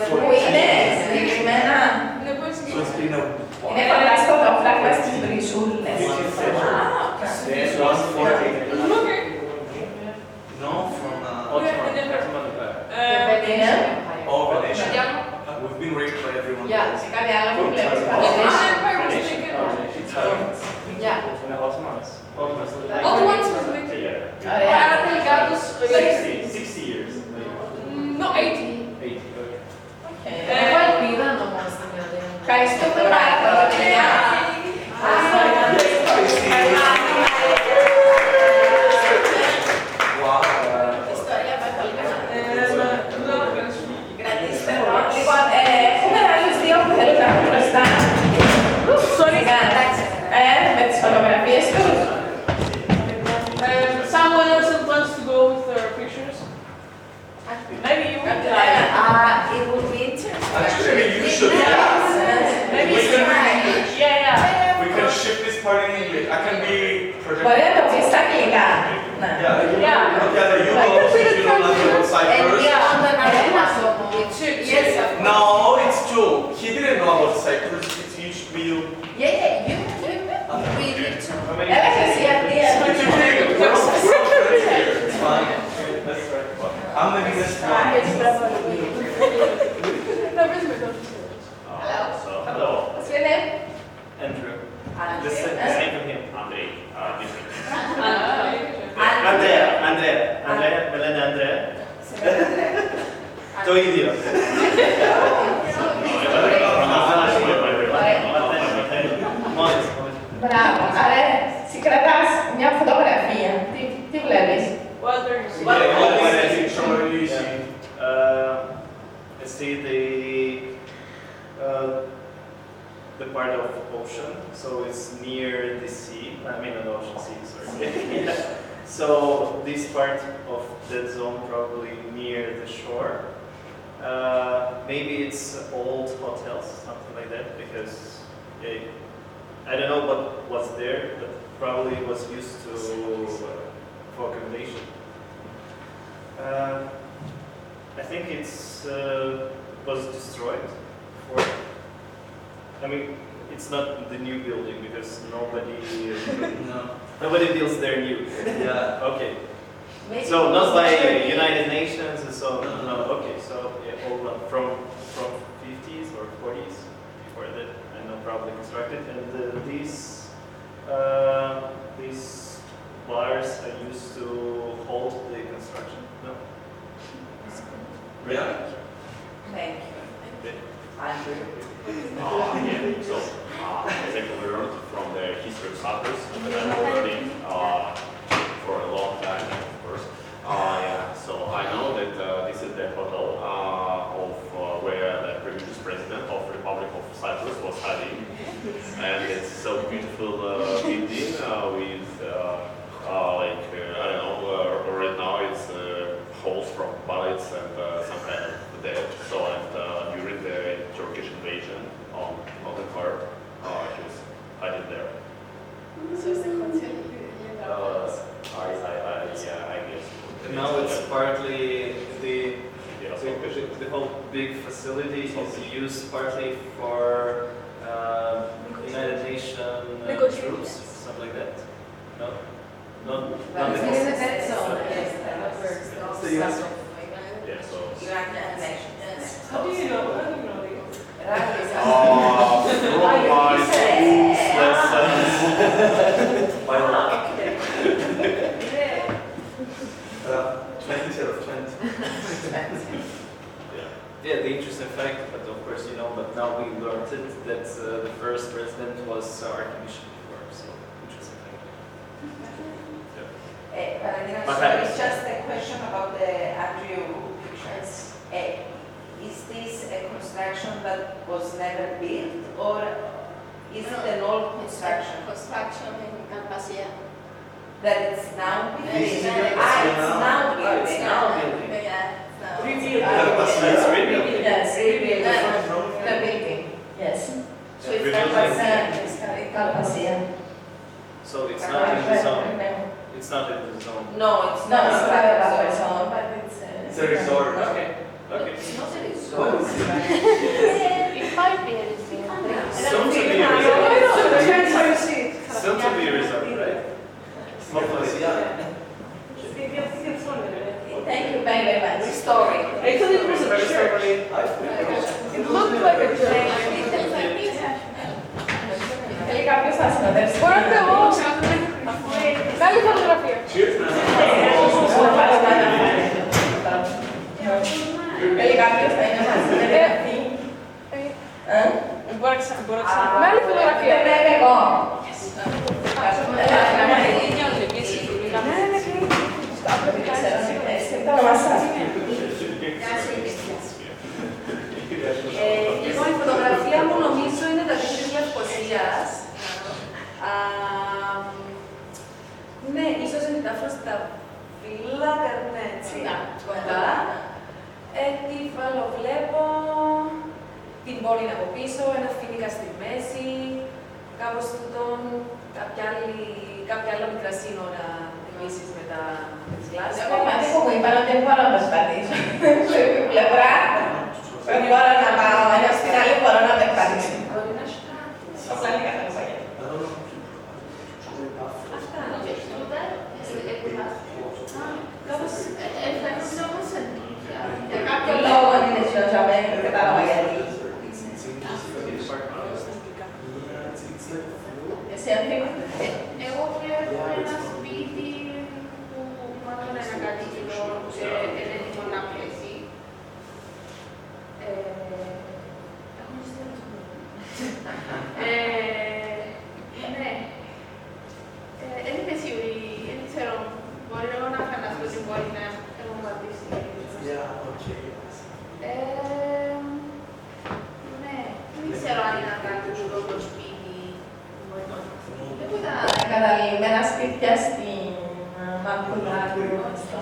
Που είναι συγκεκριμένα, So it's been a είναι φανταστικό το φράγμα στις μπριζούλες. This one 14. No, from Είναι all Venetian. We've been raped by everyone. σε κάτι άλλο που βλέπεις παραδείγματος. Ottomans was like, Ωραία. άρα τελικά τους... 60 years. No, 80. Έχω ελπίδα όμως στην Ιωδία. Ευχαριστούμε πάρα πολύ. Wow. Ιστορία καθολικά. No, ευχαριστώ. Κρατήστε το. Λοιπόν, έχουμε άλλους δύο που θέλουν να έρθουν μπροστά. Σίγα, εντάξει. Με τις φωτογραφίες τους. Someone else wants to go with their pictures? Maybe you would. It would be interesting. Actually, maybe you should. Maybe We it's can, fine. Yeah. we can shift this part in English. I can be projected. Μπορεί να το πεις στα αγγλικά. Ναι. Yeah, Yeah. Okay, you go since you don't know the And we Cyprus. are on the Narenas. Yes, of course. No, it's true. He didn't know about Cyprus. It's usually you. Yeah, you we need to. Έλα και εσύ Αντία. It's okay. We're all friends here. It's fine. I'm the biggest one. Hello. What's your name? Andrew. Andrea. The same for him. Andrei. Andrea. Andrea. Melania Andrea. Andrea. Το ίδιο. Μπράβο. Άρα συγκρατάς μια φωτογραφία. Τι βλέπεις? What are you seeing? Yeah, what is it? Show what you see. I see the part of ocean, so it's near the sea. I mean, an ocean sea. Sorry. So this part of that zone probably near the shore. Maybe it's old hotels, something like that, because I don't know what was there, but probably was used to for accommodation. I think it's was destroyed. I mean, it's not the new building because nobody builds their new. Yeah. Okay. Maybe So it not was by destroyed. United Nations and so no. Okay, so yeah, all from 50s or 40s before that, I know probably constructed, and these bars are used to hold the construction. No. Yeah. Thank you. Andrew. Yeah, so as I learned from the history Cyprus, but I've been learning for a long time, of course. Yeah, so I know that this is the hotel of where the previous president of the Republic of Cyprus was hiding, and it's so beautiful building with like I don't know. Right now it's holes from bullets and some kind of dead. So and during the Turkish invasion on the car, he was hiding there. So it's the hotel. I guess. And now it's partly the Yeah, so the whole big facility is used partly for United Nations troops, something like that. No, not It's the a dead zone, yes, It's the US. yeah, so. United Nations. Yes. How do you know? How do you know? From my school's lessons. By law. 20 out of 20. Yeah. Yeah, the interesting fact, but of course you know, but now we learned it, that the first president was Archbishop before, so interesting fact. Valentina, But so I- it's just a question about the Andrew pictures. Is this a construction that was never built, or is it an old construction Construction in Carpasia. that it's now built? This is Yeah, Carpasia It's now. now Ah, it's built. now building. Yeah. So. Rebuild. It's rebuilt. Yes, Rebuild. the building. Yes. So it's Rebuilding. Carpasia. It's Carpasia. So it's not in the zone. It's not in the zone. No, it's No, not. it's not a buffer zone, but it's. It's a resort. Okay. Okay. It's not a What resort. is it? It might be a resort. Soon to be a No, resort. no, it depends how you see it. Soon to be a resort, right? Carpasia. Thank you very, very much. Story. I thought it was a church. It looked like a church. Θέλει κάποιος να συνοδεύσει. Μπορώ να εγώ. Με άλλη φωτογραφία. Θέλει κάποιος να είναι μαζί με αυτή. Μπορεί να ξαναπώ. Με άλλη φωτογραφία. Βέβαια εγώ. Το όνομα σας. Λοιπόν, η φωτογραφία μου νομίζω είναι τα της Λευκωσίας. Ναι, ίσως είναι τα φρόστα φύλλα, ναι, έτσι. Κοντά. Τι άλλο βλέπω, την πόλη από πίσω, ένα φοίνικα στη μέση, κάπως τούτον, κάποια άλλα μικρά σύνορα επίσης με τις γλάσσες. Εγώ μάθη που μου είπαν ότι δεν μπορώ να περπατήσω. Στην πλευρά, δεν μπορώ να πάω, ενώ στην άλλη μπορώ να περπατήσω. Στα λίγα θα πω. Αυτά. Για κάποιο λόγο είναι συλλογισμένο, δεν κατάλαβα γιατί. Εσύ Ανθήνα. Εγώ βλέπω ένα σπίτι που μάλλον είναι ένα κατοίκητο και είναι έτοιμο να πλαίσει. Έχουμε στέλνει. Ναι. Δεν είμαι σίγουρη, δεν ξέρω. Μπορεί εγώ να φανταστώ ότι μπορεί να έχω πατήσει. Yeah, okay. Ναι, δεν ξέρω αν είναι κατοίκητο το σπίτι. Μπορεί να Δεν ήταν καταλημμένα σπίτια στην Μαγκουλάκη, στο...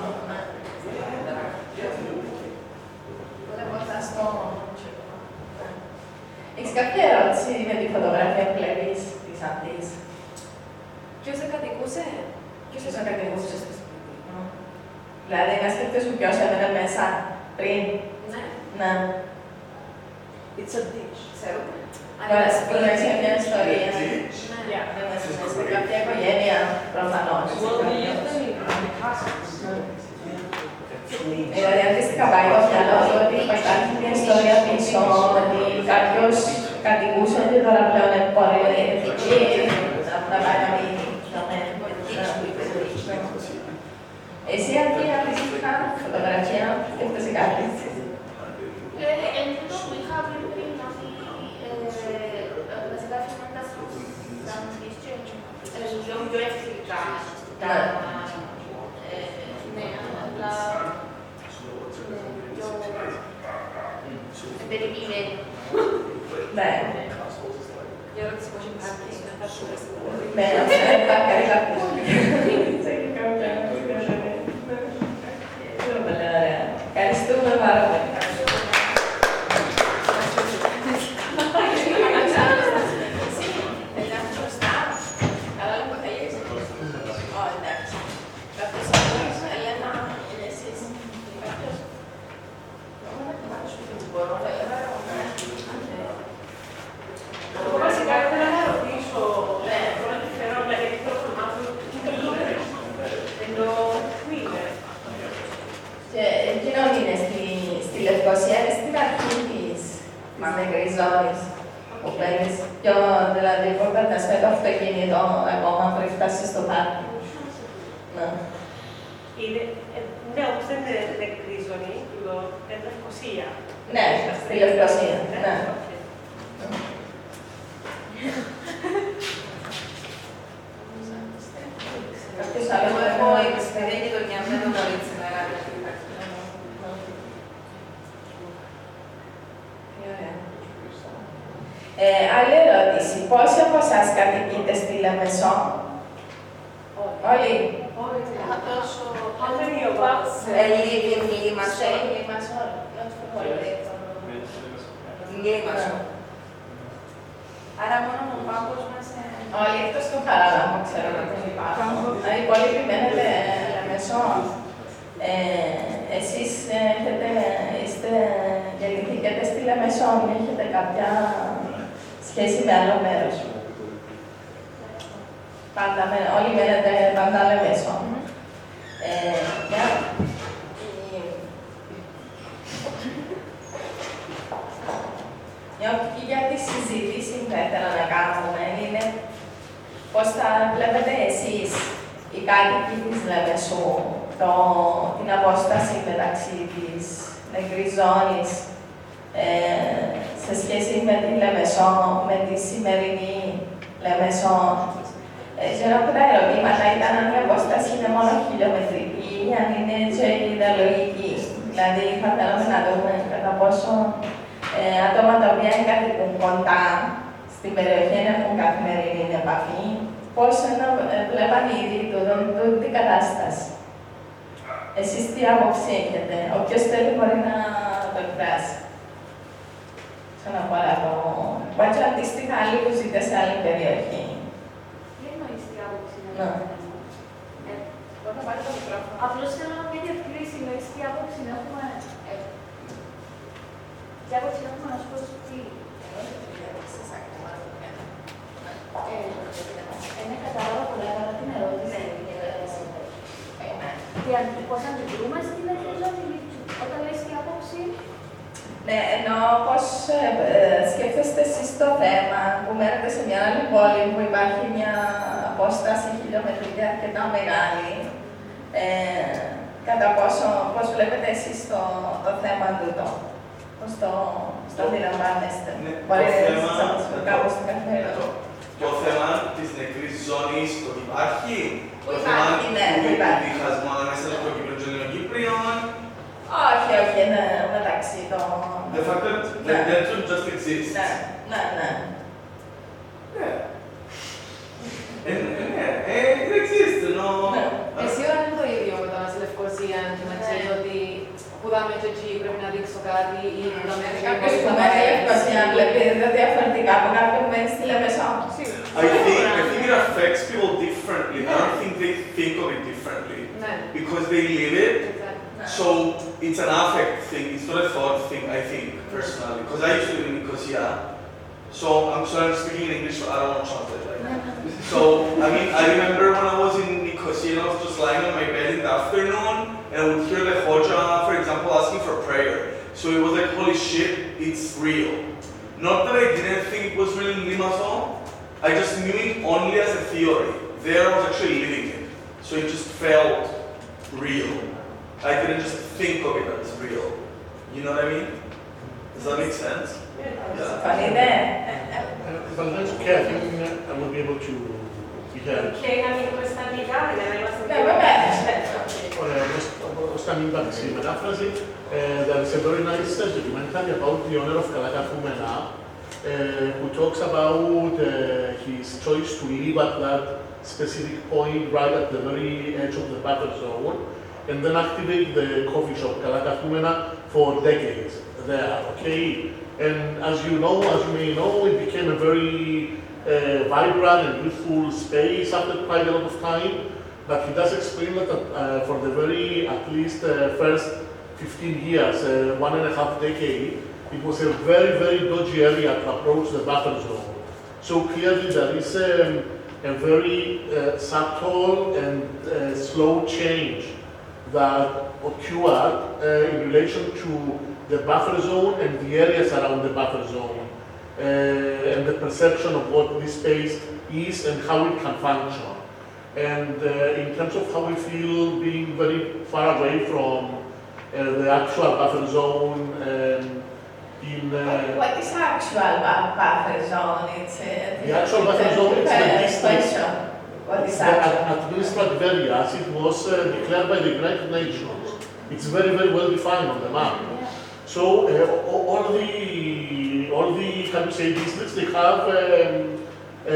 Έχεις κάποια ερώτηση με τη φωτογραφία που βλέπεις της Αντής? Ποιος θα κατοικούσε? Ποιος θα κατηγούσε στο σπίτι? Δηλαδή, να σκέφτεσαι ποιος έμενε μέσα πριν. Ναι. Ναι. It's a dish. Ξέρουμε. Αλλά σπουδές είναι μια ιστορία. Yeah. Σε κάποια οικογένεια προφανώς. Well, we use them in the castles. Δηλαδή, αντίστοιχα πάει το μυαλό του ότι υπάρχει μια ιστορία πίσω, ότι κάποιος κατοικούσε και τώρα πλέον μπορεί να είναι εκεί, να πάει να μείνει. Εσύ αυτή αντίστοιχα φωτογραφία σκέφτεσαι κάτι. Εν τούτο που είχα βρει πριν ότι βασικά φαίνονταν σαν δίσκιο Ναι, αλλά περιμένει. Ναι. Η ερώτηση πώς υπάρχει, να θα σου Ναι, αυτό θα κάνει κάποιος. Πολύ ωραία. Ευχαριστούμε πάρα πολύ. Εγώ βασικά ήθελα να ρωτήσω, τώρα τη φέρω, γιατί θέλω να μάθω τι το είναι. Ενώ πού είναι. Εκείνο είναι στη Λευκοσία, είναι στην αρχή της νεκρής ζώνης. Που παίρνεις πιο, δηλαδή που περνάς με το αυτοκίνητο ακόμα πριν φτάσεις στο πάρκο. Ναι, όμως δεν είναι νεκρή ζώνη, είναι Λευκοσία. Ναι, στη Λευκοσία. Ναι. Κάποιος άλλος Εγώ έχω επιστρέφει και το μια μέρα νωρίς σήμερα. Άλλη ερώτηση. Πόσοι από εσάς κατοικείτε στη Λεμεσό? Όλοι. How many of us? Live in Limassol. Limassol. Not for Limassol. Άρα μόνο ο πάγκος μας όλοι εκτός του Χαράλαμπο, ξέρω να δεν υπάρχουν. Οι υπόλοιποι μένετε Λεμεσό. Εσείς γεννηθήκατε στη Λεμεσό, έχετε κάποια σχέση με άλλο μέρος? Πάντα, όλοι μένετε πάντα Λεμεσό. Μια οπτική για τη συζήτηση που θα ήθελα να κάνουμε είναι πώς θα βλέπετε εσείς οι κάτοικοι της Λεμεσού την απόσταση μεταξύ της νεκρής ζώνης σε σχέση με τη Λεμεσό, με τη σημερινή Λεμεσό. Ξέρω από τα ερωτήματα ήταν αν η απόσταση είναι μόνο χιλιομετρική ή αν είναι και ιδεολογική. Δηλαδή θα θέλαμε να δούμε κατά πόσο άτομα τα οποία κατοικούν κοντά στην περιοχή έχουν καθημερινή επαφή, πώς βλέπαν ήδη την κατάσταση. Εσείς τι άποψη έχετε, όποιος θέλει μπορεί να το εκφράσει. Σαν να πω το μπάτσο αντίστοιχα άλλοι που ζείτε σε άλλη περιοχή. Τι εννοείς τι άποψη είναι? Μπορώ να πάρει το μικρόφωνο. Απλώς θέλω μια διευκρίνηση, εννοείς τι άποψη έχουμε. Τι άποψη έχουμε να σου πω τι. Είναι κατάλαβα πολλά καλά την ερώτηση. Πώς αντιδρούμε στην νεκρή ζώνη, όταν λες τι άποψη. Ναι, ενώ πώς σκέφτεστε εσείς το θέμα που μένετε σε μια άλλη πόλη που υπάρχει μια απόσταση χιλιομετρική αρκετά μεγάλη, κατά πώς βλέπετε εσείς το θέμα τούτο, πώς το αντιλαμβάνεστε. Μπορεί να σας κάπως στην καθημερινότητα. Το θέμα της νεκρής ζώνης ότι υπάρχει, το θέμα του διχασμού ανάμεσα στο Κύπρο και των Κύπριων. Όχι, είναι μεταξύ των... The fact that that should just exist. Ναι. It exists, no? Εσύ ώρα είναι το ίδιο με το Λευκοσία και να ξέρει ότι που δάμε και εκεί πρέπει να δείξω κάτι ή που δάμε και Κάποιος που μένει στη Λευκοσία βλέπει διαφορετικά από κάποιον που μένει στη Λεμεσό. I think it affects people differently. I don't think they think of it differently. Because they live it. So it's an affect thing, it's not a thought thing, I think, personally. Because I used to live in Nicosia. So I'm speaking in English, but I don't want to translate right now. So, I remember when I was in Nicosia and I was just lying on my bed in the afternoon and I would hear the Hoja, for example, asking for prayer. So it was like, holy shit, it's real. Not that I didn't think it was real in Limassol, I just knew it only as a theory. There I was actually living it. So it just felt real. I didn't just think of it as real. You know what I mean? Does that make sense? Φανείτε. If I'm okay, I think I will be able to hear. Okay, I mean, questa αγγλικά για να είμαστε Ναι, βέβαια. Ωραία, ως να μην πατήσει η μετάφραση, there is a very nice documentary about the owner of Kalakafumena, who talks about his choice to live at that specific point right at the very edge of the buffer zone, and then activate the coffee shop Kalakafumena for decades there, okay? And as you may know, it became a very vibrant and youthful space after quite a lot of time. But he does explain that for the very, at least first 15 years, 1.5 decade, it was a very, very dodgy area to approach the buffer zone. So clearly there is a very subtle and slow change that occurred in relation to the buffer zone and the areas around the buffer zone, and the perception of what this space is and how it can function. And in terms of how we feel being very far away from the actual buffer zone, What is actual buffer zone? It's the actual buffer zone is the distance. What is The actual? administrative areas, it was declared by the United Nations. It's very, very well defined on the map. So all the, how to say, districts, they have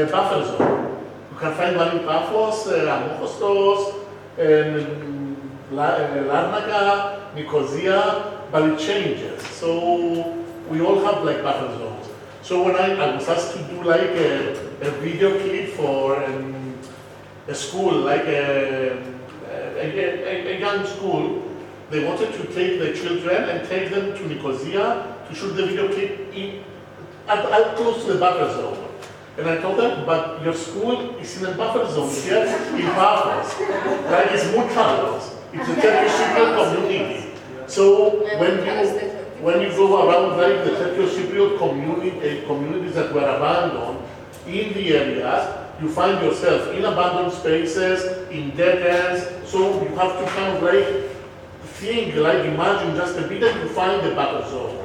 a buffer zone. You can find one in Paphos, Amorphostos, Larnaca, Nicosia, but it changes. So we all have like buffer zones. So when I was asked to do like a video clip for a school, like a young school, they wanted to take the children and take them to Nicosia to shoot the video clip at close to the buffer zone. And I told them, but your school is in a buffer zone here in Paphos. Like it's Mutalos. It's a Turkish Cypriot community. So when you go around like the Turkish Cypriot communities that were abandoned in the areas, you find yourself in abandoned spaces, in dead ends. So you have to kind of like think, like imagine just a bit and you find the buffer zone.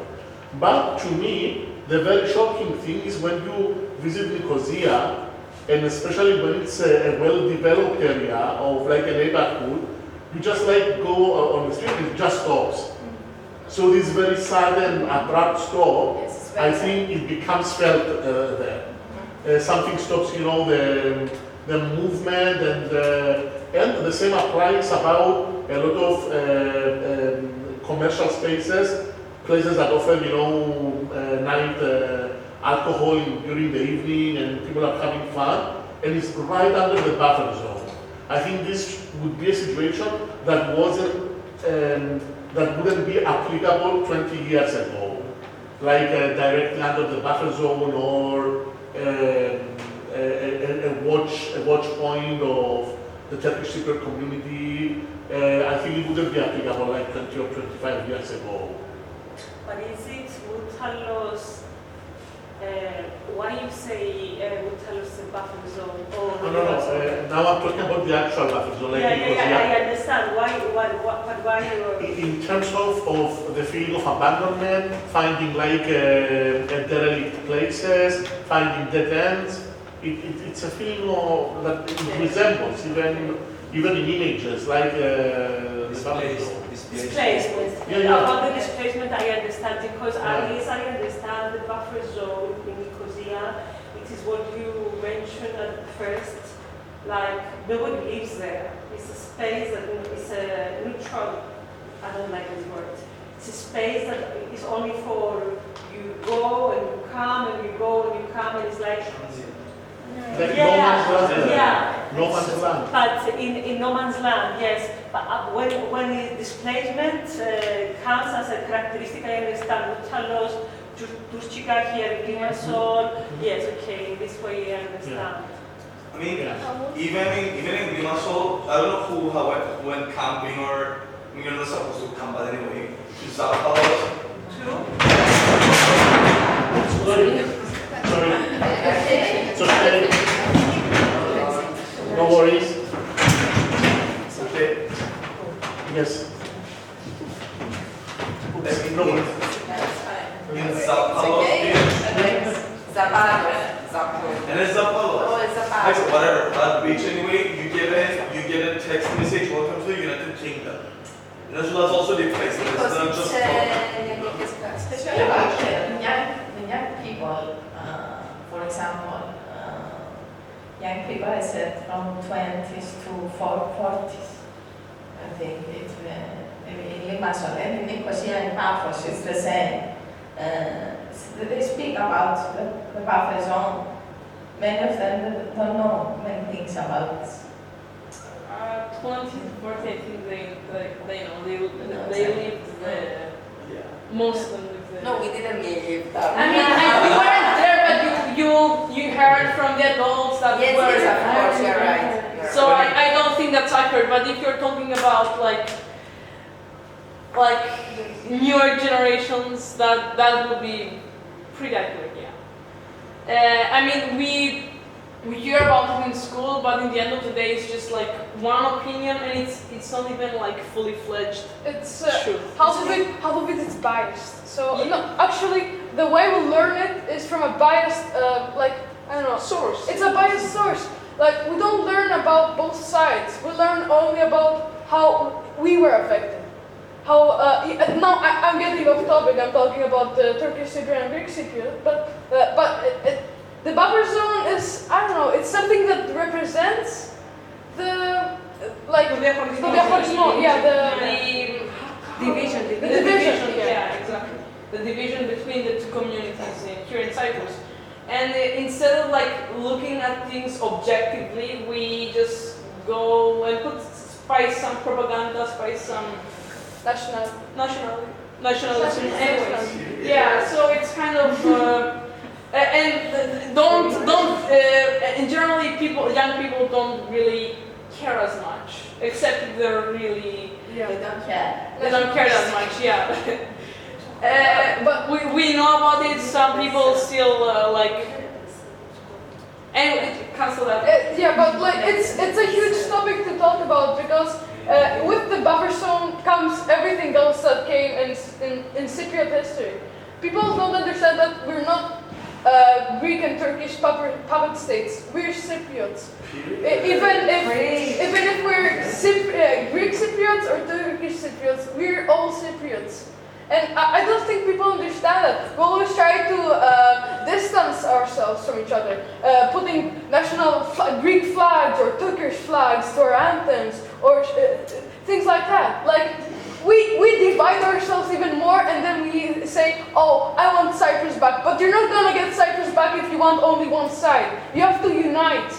But to me, the very shocking thing is when you visit Nicosia, and especially when it's a well-developed area of like a neighborhood, you just like go on the street and it just stops. So this very sudden, abrupt stop, I think it becomes felt there. Something stops, you know, the movement, and the same applies about a lot of commercial spaces, places that offer, you know, night alcohol during the evening and people are having fun, and it's right under the buffer zone. I think this would be a situation that wouldn't be applicable 20 years ago, like directly under the buffer zone or a watch point of the Turkish Cypriot community. I think it wouldn't be applicable like 20 or 25 years ago. But is it Mutalos? Why you say Mutalos is a buffer zone? Or No. Now I'm talking about the actual buffer zone. Like I understand. Why in terms of the feeling of abandonment, finding like derelict places, finding dead ends, it's a feeling that it resembles even in images like the buffer zone. Displacement. Yeah. About the displacement, I understand because at least I understand the buffer zone in Nicosia. It is what you mentioned at first. Like nobody lives there. It's a space that is a neutral. I don't like this word. It's a space that is only for you go and you come and you go and you come and it's like. Like no man's land. Yeah. No man's land. But in no man's land, yes. But when displacement comes as a characteristic, I understand Mutalos, Turchika here, Limassol. Yes, okay, this way I understand. I mean, even in Limassol, I don't know who went camping or you're not supposed to camp, but anyway, to Zapalos. Sorry. It's okay. No worries. It's okay. Yes. No worries. In Zapalos, Zapalos. and it's Zapalos. Oh, it's Zapalos. Whatever, that beach anyway, you get text message, welcome to the United Kingdom. And as well as also the place, it's Because not it's just especially about the young people, for example, young people, I said from 20s to 40s. I think it's in Limassol and in Nicosia and Paphos, it's the same. They speak about the buffer zone. Many of them don't know many things about this. 20 to 40, I think they know, they exactly. live there. Most of them live there. No, we didn't leave. I mean, we weren't there, but you heard from the adults that Yes, were. yes, of course, you're right. So I don't think that's accurate, but if you're talking about like newer generations, that would be pretty accurate, yeah. I mean, we hear about it in school, but in the end of the day, it's just like one opinion, and it's not even like fully fledged. It's truth. half of it is biased. So no, actually, the way we learn it is from a biased, like I don't know, Source. It's a biased source. Like we don't learn about both sides. We learn only about how we were affected. How now I'm getting off topic. I'm talking about the Turkish Cypriot and Greek Cypriot, but the buffer zone is, I don't know, it's something that represents the, like, the division, yeah, exactly. The division between the two communities here in Cyprus. And instead of like looking at things objectively, we just go and spice some propaganda, spice some nationalism anyways. Yeah, so it's kind of, and and generally young people don't really care as much, except if they're really, They don't care. they don't care that much, yeah. But we know about it, some people still anyway, cancel that. yeah, but like it's a huge topic to talk about because with the buffer zone comes everything else that came in Cypriot history. People don't understand that we're not Greek and Turkish puppet states. We're Cypriots. Even if we're Greek Cypriots or Turkish Cypriots, we're all Cypriots. And I don't think people understand that. We always try to distance ourselves from each other, putting national Greek flags or Turkish flags to our anthems or things like that. Like we divide ourselves even more, and then we say, "Oh, I want Cyprus back." But you're not gonna get Cyprus back if you want only one side. You have to unite.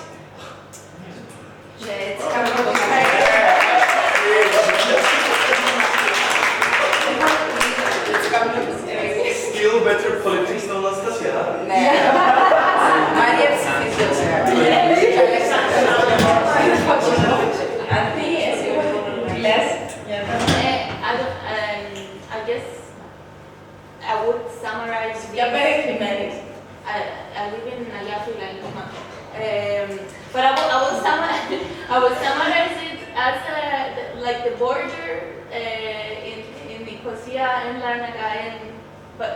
Still better politics than Anastasia. Maria I guess I would summarize. You're very humane. I live in Ayafila, Lima. But I will summarize it as like the border in Nicosia and Larnaca, but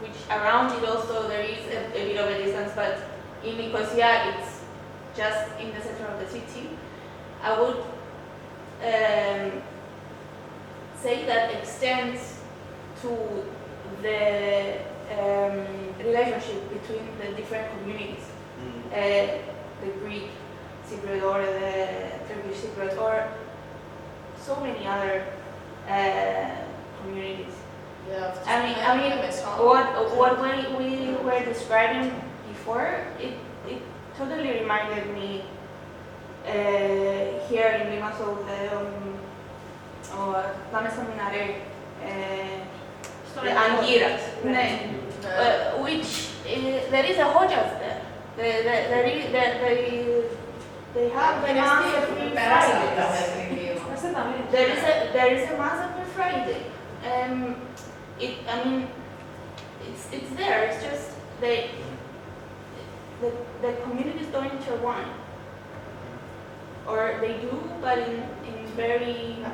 which around it also there is a bit of a distance, but in Nicosia it's just in the center of the city. I would say that extends to the relationship between the different communities, the Greek Cypriot or the Turkish Cypriot or so many other communities. Yeah, I mean, what we were describing before, it totally reminded me here in Limassol, πάμε στο Μιναρέ, the Angiras, which there is a Hojas there. They have a mass every Friday. There is a mass every Friday. It's there. It's just the communities don't intertwine, or they do, but in very. What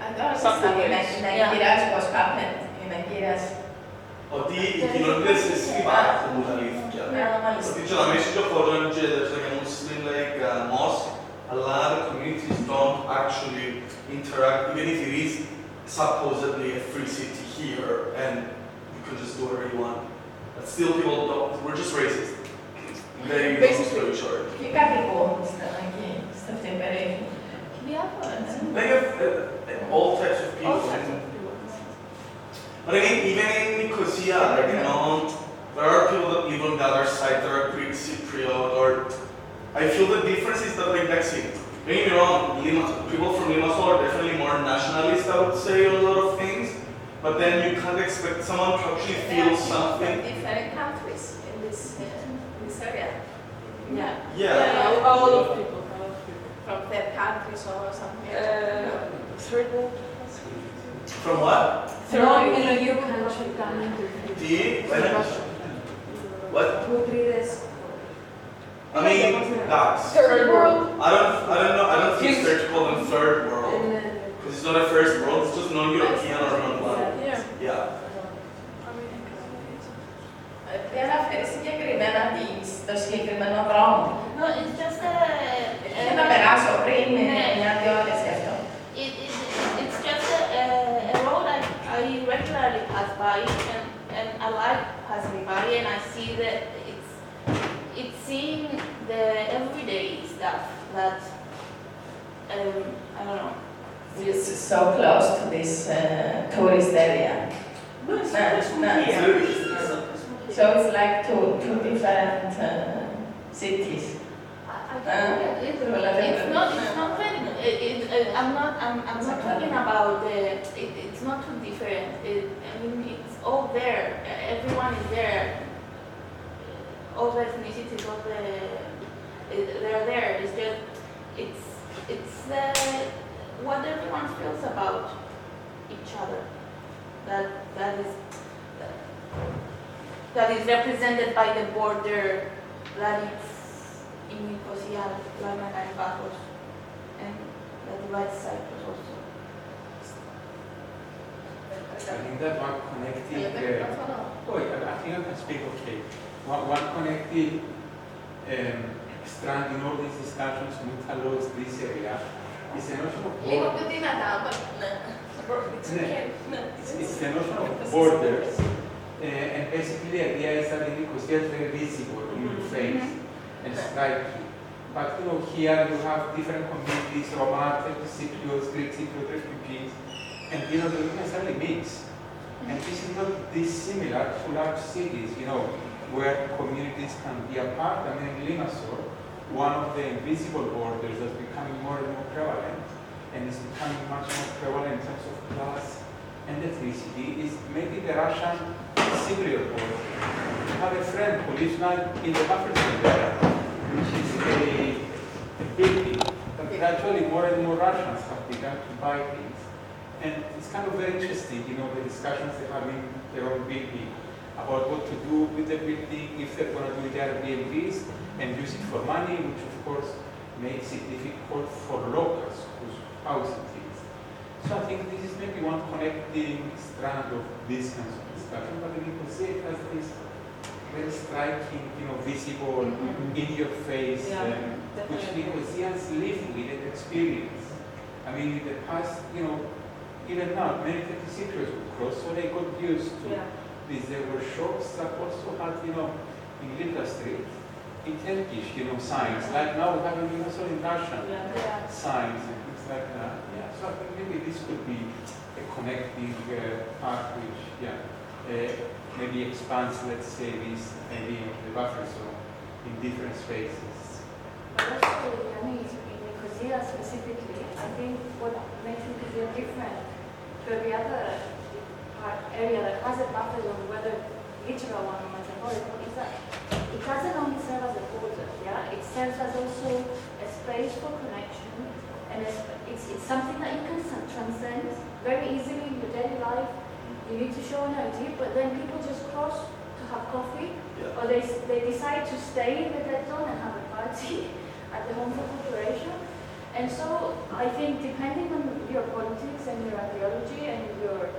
happened in Angiras. Ότι οι κοινότητες εσύ υπάρχουν αλήθεια. Ότι και να μέσα στο χώρο είναι και like a Muslim like mosque, a lot of communities don't actually interact, even if it is supposedly a free city here, and you can just do whatever you want. But still people don't, we're just racist. Very long story short. Και κάτι που εκεί, σε αυτή την περίοδο. They have all types of people. But I mean, even in Nicosia, like, you know, there are people that live on the other side that are Greek Cypriot, or I feel the difference is that, like, that's it. Don't get me wrong, people from Limassol are definitely more nationalist, I would say, on a lot of things. But then you can't expect someone to actually feel something. Different countries in this area. Yeah. Yeah. A lot of people. From their countries or something. Third world. From what? No, in a new country coming to What? I mean, that's. Third world. I don't know. I don't think it's fair to call them third world because it's not a first world. It's just non-European or non-black. Yeah. Δεν αναφέρει συγκεκριμένα το συγκεκριμένο δρόμο. No, it's just Να περάσω πριν μια-δυο ώρες γι' αυτό. it's just a road I regularly pass by, and I like passing by, and I see that it's seeing the everyday stuff that I don't know. This is so close to this tourist area. No, it's not just from here. So it's like two different cities. It's not very. I'm not talking about the. It's not too different. I mean, it's all there. Everyone is there. All the ethnicities, they're there. It's just it's what everyone feels about each other. That is represented by the border that is in Nicosia, Larnaca and Paphos, and that divides Cyprus also. I think that one connecting, I think I can speak okay. One connecting strand in all these discussions towards this area is the notion of it's the notion of borders, and basically the idea is that in Nicosia is very visible in your face and striking. But you know, here you have different communities, Roma, Turkish Cypriots, Greek Cypriot refugees, and you know, they don't necessarily mix. And this is not dissimilar to large cities, you know, where communities can be apart. I mean, in Limassol, one of the invisible borders that's becoming more and more prevalent, and is becoming much more prevalent in terms of class and ethnicity, is maybe the Russian Cypriot border. I have a friend who lives now in the buffer zone there, which is a building that gradually more and more Russians have begun to buy things. And it's kind of very interesting, you know, the discussions they have in their own building about what to do with the building, if they're going to do the Airbnbs and use it for money, which of course makes it difficult for locals whose housing things. So I think this is maybe one connecting strand of these kinds of discussion, but then you can see it has this very striking, you know, visible, in your face, which Nicosians live with and experience. I mean, in the past, you know, even now, many Turkish Cypriots would cross, so they got used to this. There were shops that also had, you know, in Lilla Street, in Turkish, you know, signs. Like now we have also in Russian signs and things like that. Yeah, so I think maybe this could be a connecting part which, maybe expands, let's say, this idea of the buffer zone in different spaces. But also, I mean, in Nicosia specifically, I think what makes Nicosia different to every other area that has a buffer zone, whether literal one or metaphorical, is that it doesn't only serve as a border, it serves as also a space for connection, and it's something that you can transcend very easily in your daily life. You need to show an ID, but then people just cross to have coffee, or they decide to stay in the dead zone and have a party at the Home for Corporation. And so I think depending on your politics and your ideology and your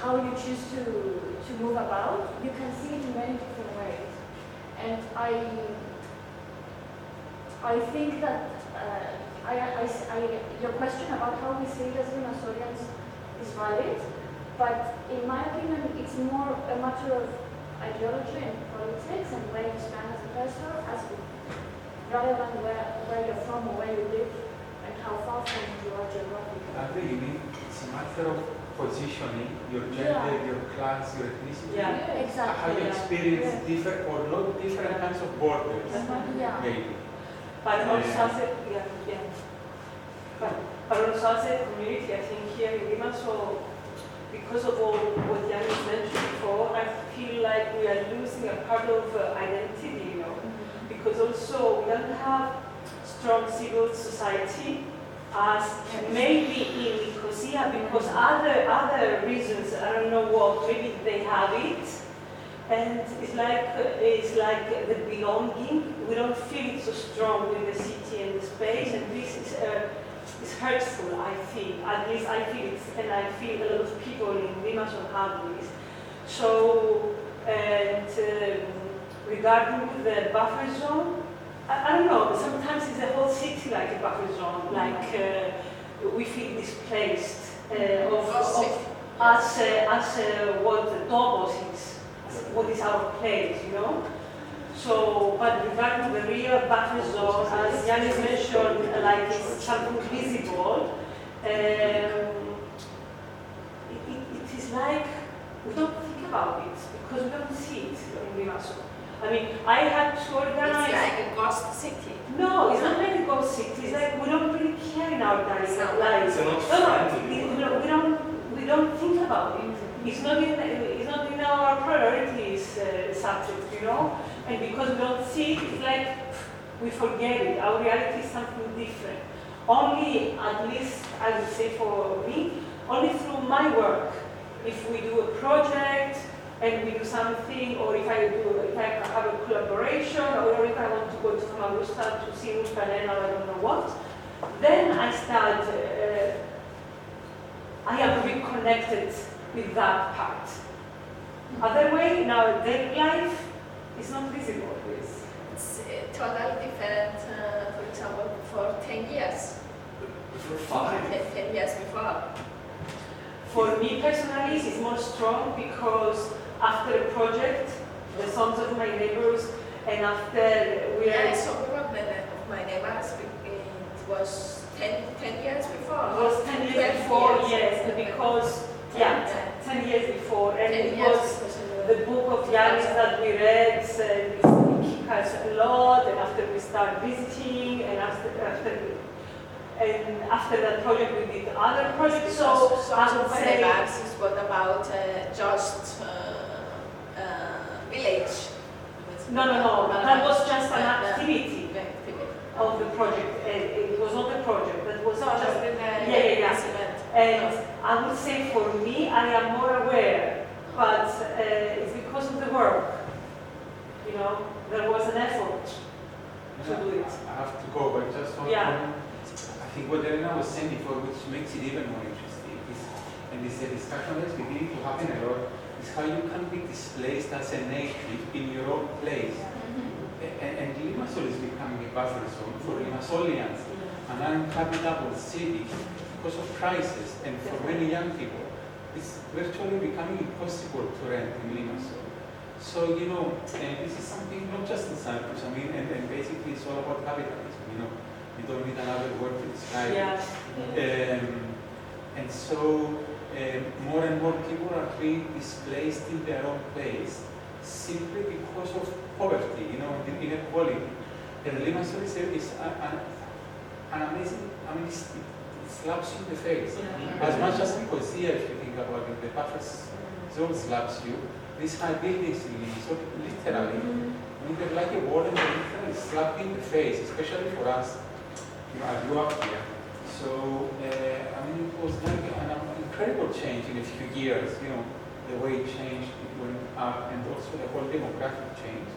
how you choose to move about, you can see it in many different ways. And I I think that your question about how we see it as Limassolians is valid, but in my opinion, it's more a matter of ideology and politics and where you stand as a person, rather than where you're from or where you live and how far from you are geographically. I think you mean it's a matter of positioning, your gender, your class, your ethnicity. Yeah, exactly. How you experience different or not different kinds of borders, maybe. But also as a, But also as a community, I think here in Limassol, because of all what Yannis mentioned before, I feel like we are losing a part of identity, you know, because also we don't have strong civil society as maybe in Nicosia, because other reasons, I don't know what, maybe they have it, and it's like the belonging. We don't feel it so strong with the city and the space, and this is it's hurtful, I feel. At least I feel it, and I feel a lot of people in Limassol have this. So, and regarding the buffer zone, I don't know, sometimes it's the whole city like a buffer zone, like we feel displaced as what Dobos is, what is our place, you know? So, but regarding the real buffer zone, as Yannis mentioned, like it's something visible, it is like we don't think about it because we don't see it in Limassol. I mean, I had to organize. It's like a ghost city. No, it's not like a ghost city. It's like we don't really care in our daily lives. We don't think about it. It's not in our priorities subject, you know. And because we don't see it, it's like we forget it. Our reality is something different. Only, at least I would say for me, only through my work. If we do a project and we do something, or if I have a collaboration, or if I want to go to Famagusta to see Muscanena, or I don't know what, then I start. I am reconnected with that part. Other way, in our daily life, it's not visible. It's totally different, for example, for 10 years. Before 5? 10 years before. For me personally, it's more strong because after a project, the songs of my neighbors, and after we I saw one of my neighbors, it was 10 years before. It was 10 years before, yes, because, 10 years before, and it was the book of Yannis that we read, kicked us a lot, and after we started visiting, and after that project we did other projects, so I would say... Is what about just village? No, that was just an activity of the project. It was not a project, that was just And I would say for me, I am more aware, but it's because of the work. You know, there was an effort to do it. I have to go, but just one comment. I think what Elena was saying before, which makes it even more interesting, is, and it's a discussion that's beginning to happen a lot, is how you can be displaced as a native in your own place. And Limassol is becoming a buffer zone for Limassolians, an uninhabitable city because of crisis, and for many young people, it's virtually becoming impossible to rent in Limassol. So, you know, this is something not just in Cyprus, I mean, and basically it's all about capitalism, you know. You don't need another word to describe it. And so, more and more people are being displaced in their own place simply because of poverty, you know, the inequality. And Limassol is an amazing, I mean, it slaps you in the face. As much as Nicosia, if you think about it, the buffer zone slaps you. These high buildings in Limassol, literally, I mean, they're like a wall and they literally slap you in the face, especially for us. You know, I grew up here. So, I mean, it was like an incredible change in a few years, you know, the way it changed, it went up, and also the whole demographic change,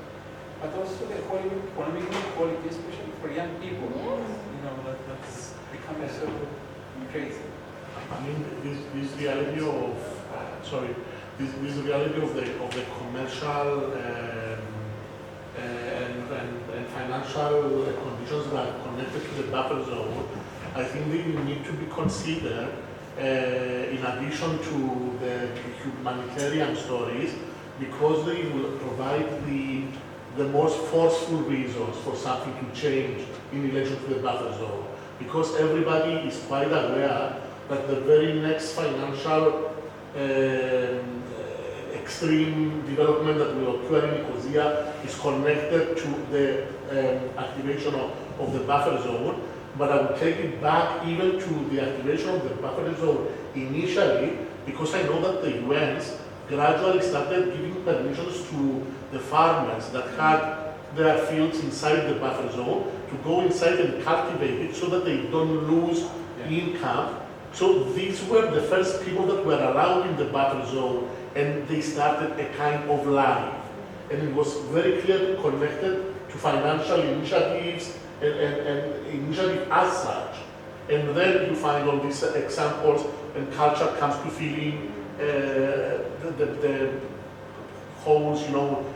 but also the whole economic inequality, especially for young people. You know, that's becoming so crazy. I mean, this reality of, this reality of the commercial and financial conditions that are connected to the buffer zone, I think they need to be considered in addition to the humanitarian stories, because they will provide the most forceful reasons for something to change in relation to the buffer zone. Because everybody is quite aware that the very next financial extreme development that will occur in Nicosia is connected to the activation of the buffer zone. But I would take it back even to the activation of the buffer zone initially, because I know that the UNs gradually started giving permissions to the farmers that had their fields inside the buffer zone to go inside and cultivate it so that they don't lose income. So these were the first people that were allowed in the buffer zone, and they started a kind of life. And it was very clearly connected to financial initiatives and initiative as such. And then you find all these examples, and culture comes to filling the holes,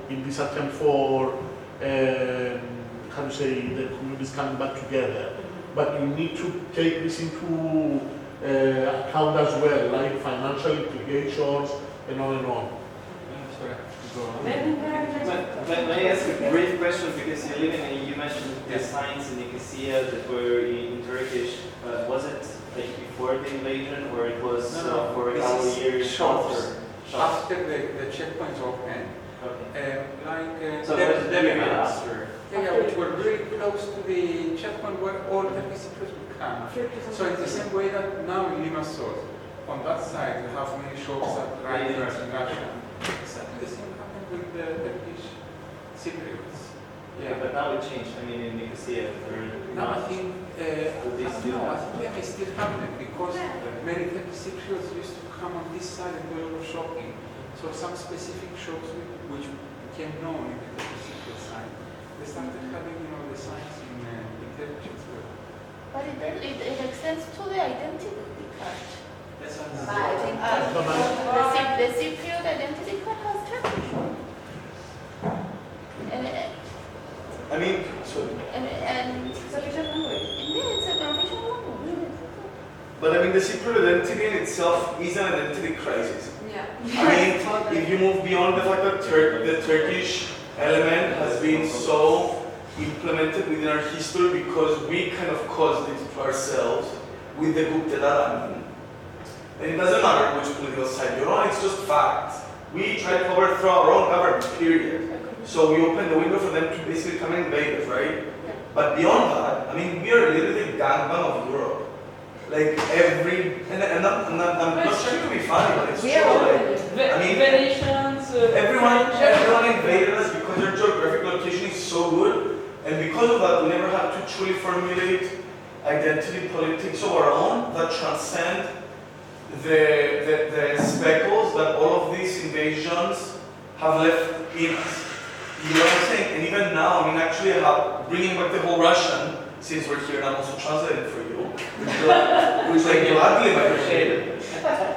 in this attempt for, how to say, the communities coming back together. But you need to take this into account as well, like financial implications and on and on. May I ask a brief question, because you're living and you mentioned the signs in Nicosia that were in Turkish. Was it like before the invasion, or it was for a couple of years shops. after? After the checkpoints opened, Okay. so which were very close to the checkpoint where all the visitors would come. So in the same way that now in Limassol, on that side we have many shops that run in Russia. Exactly the same happened with the Turkish Cypriots. Yeah, but now it changed. I mean, in Nicosia, Now I think they may still happen, because many Turkish Cypriots used to come on this side and do a lot of shopping. So some specific shops which became known in the Turkish Cypriot side, they started having the signs in Turkish as well. But it extends to the identity card. That's what I think the Cypriot identity card has Turkish. I mean, so, And It's official language. yeah, it's an official language. but I mean, the Cypriot identity in itself is an identity crisis. Yeah. I mean, if you move beyond the fact that the Turkish element has been so implemented within our history because we kind of caused it to ourselves with the Guptedar, then it doesn't matter which political side you're on, it's just fact. We tried to overthrow our own government, period. So we opened the window for them to basically come and invade us, right? But beyond that, I mean, we are literally the gangbang of Europe. Like and I'm not trying to be funny, but it's true. Like, I mean, Venetians, everyone invaded us because their geographic location is so good, and because of that, we never had to truly formulate identity politics of our own that transcend the speckles that all of these invasions have left in us. You know what I'm saying? And even now, I mean, actually, bringing back the whole Russian, since we're here and I'm also translating for you, which gladly appreciated.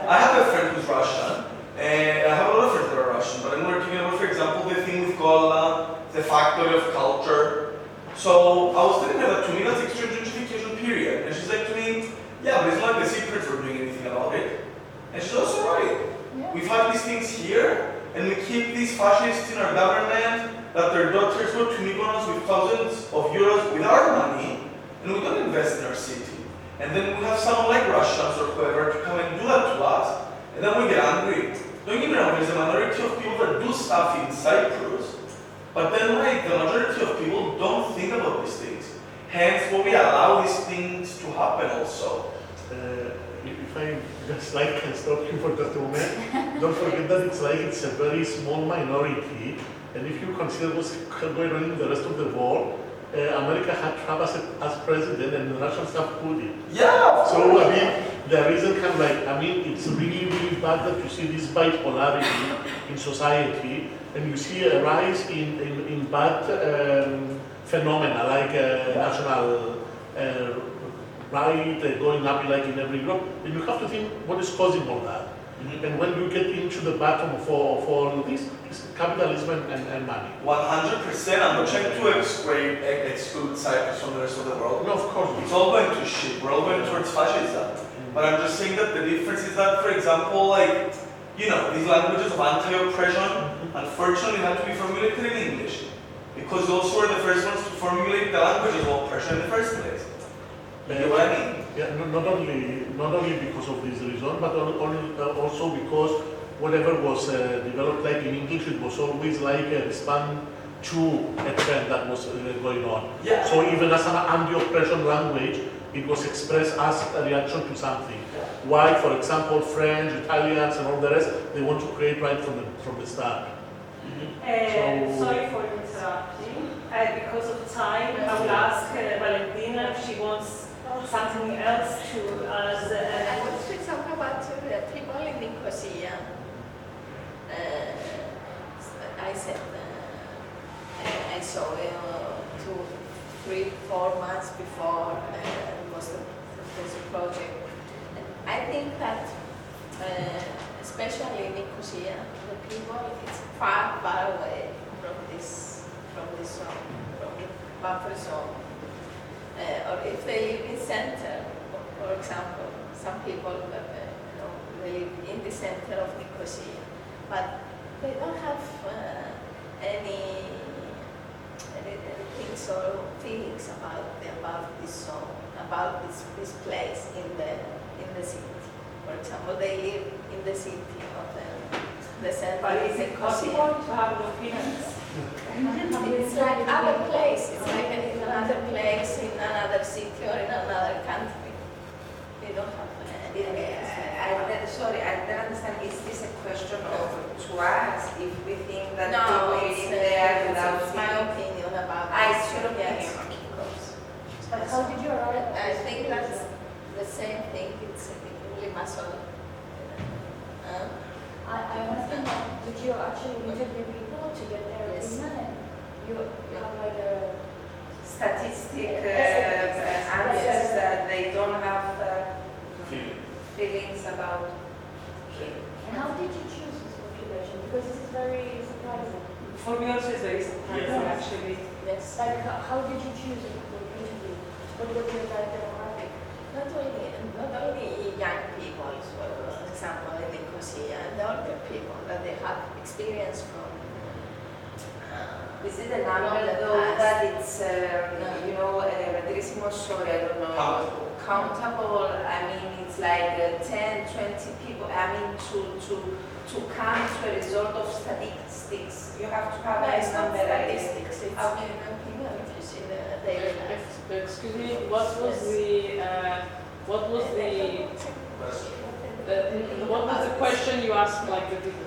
I have a friend who's Russian, and I have a lot of friends that are Russian, but I'm working about, for example, the thing with Gola, the factory of culture. So I was telling her that to me that's extreme gentrification period, and she's like to me, yeah, but it's not like the secrets were doing anything about it. And she's also right. Yeah. We've had these things here, and we keep these fascists in our government that their daughters go to Mykonos with thousands of euros with our money, and we don't invest in our city. And then we have someone like Russians or whoever to come and do that to us, and then we get angry. Don't get me wrong, there's a minority of people that do stuff in Cyprus, but then like the majority of people don't think about these things. Hence, when we allow these things to happen also. If I just can stop you for just a moment, don't forget that it's a very small minority, and if you consider what's going on in the rest of the world, America had Trump as president, and the Russians have Putin. Yeah. So I mean, there isn't it's really, really bad that you see this bipolarity in society, and you see a rise in bad phenomena like national right going up like in every group. And you have to think what is causing all that. And when you get into the bottom of all this, is capitalism and money. 100%. I'm not trying to exclude Cyprus from the rest of the world. No, of course. It's all going to shit. We're all going towards fascism. But I'm just saying that the difference is that, for example, like, you know, these languages of anti-oppression, unfortunately, had to be formulated in English. Because those were the first ones to formulate the languages of oppression in the first place. You know what I mean? Yeah, not only because of this reason, but also because whatever was developed like in English, it was always like a respond to a trend that was going on. Yeah. So even as an anti-oppression language, it was expressed as a reaction to something. Why, for example, French, Italians, and all the rest, they want to create right from the start. Sorry for interrupting. Because of time, I will ask Valentina if she wants something else to ask. I want to talk about the people in Nicosia. I said I saw 2, 3, 4 months before it was the project. And I think that, especially in Nicosia, the people it's far away from this zone, from the buffer zone. Or if they live in center, for example, some people they live in the center of Nicosia, but they don't have any things or feelings about this zone, about this place in the city. For example, they live in the city of the center. But is it possible to have no feelings? It's like other place. It's like in another place, in another city or in another country. They don't have sorry, I don't understand. Is this a question of to us if we think that no, people live there without it's my opinion about it's your yes, opinion. of course. But how did you arrive? I think that's the same thing. It's in Limassol. I want to know, did you actually interview people to get their opinion? You have like a statistic answers that they don't have feelings about him. And how did you choose this population? Because this is very surprising. For me also it's very surprising actually. Yes. Like how did you choose it for interview? What was your demographic? Not only young people, for example, in Nicosia, the older people that they have experience from. Is it a number though that it's, sorry, I don't know, countable? I mean, it's like 10, 20 people. I mean, to come to a result of statistics, you have to have It's a not number. statistics, it's opinion if you see the daily life. Excuse me, what was the question you asked like the people?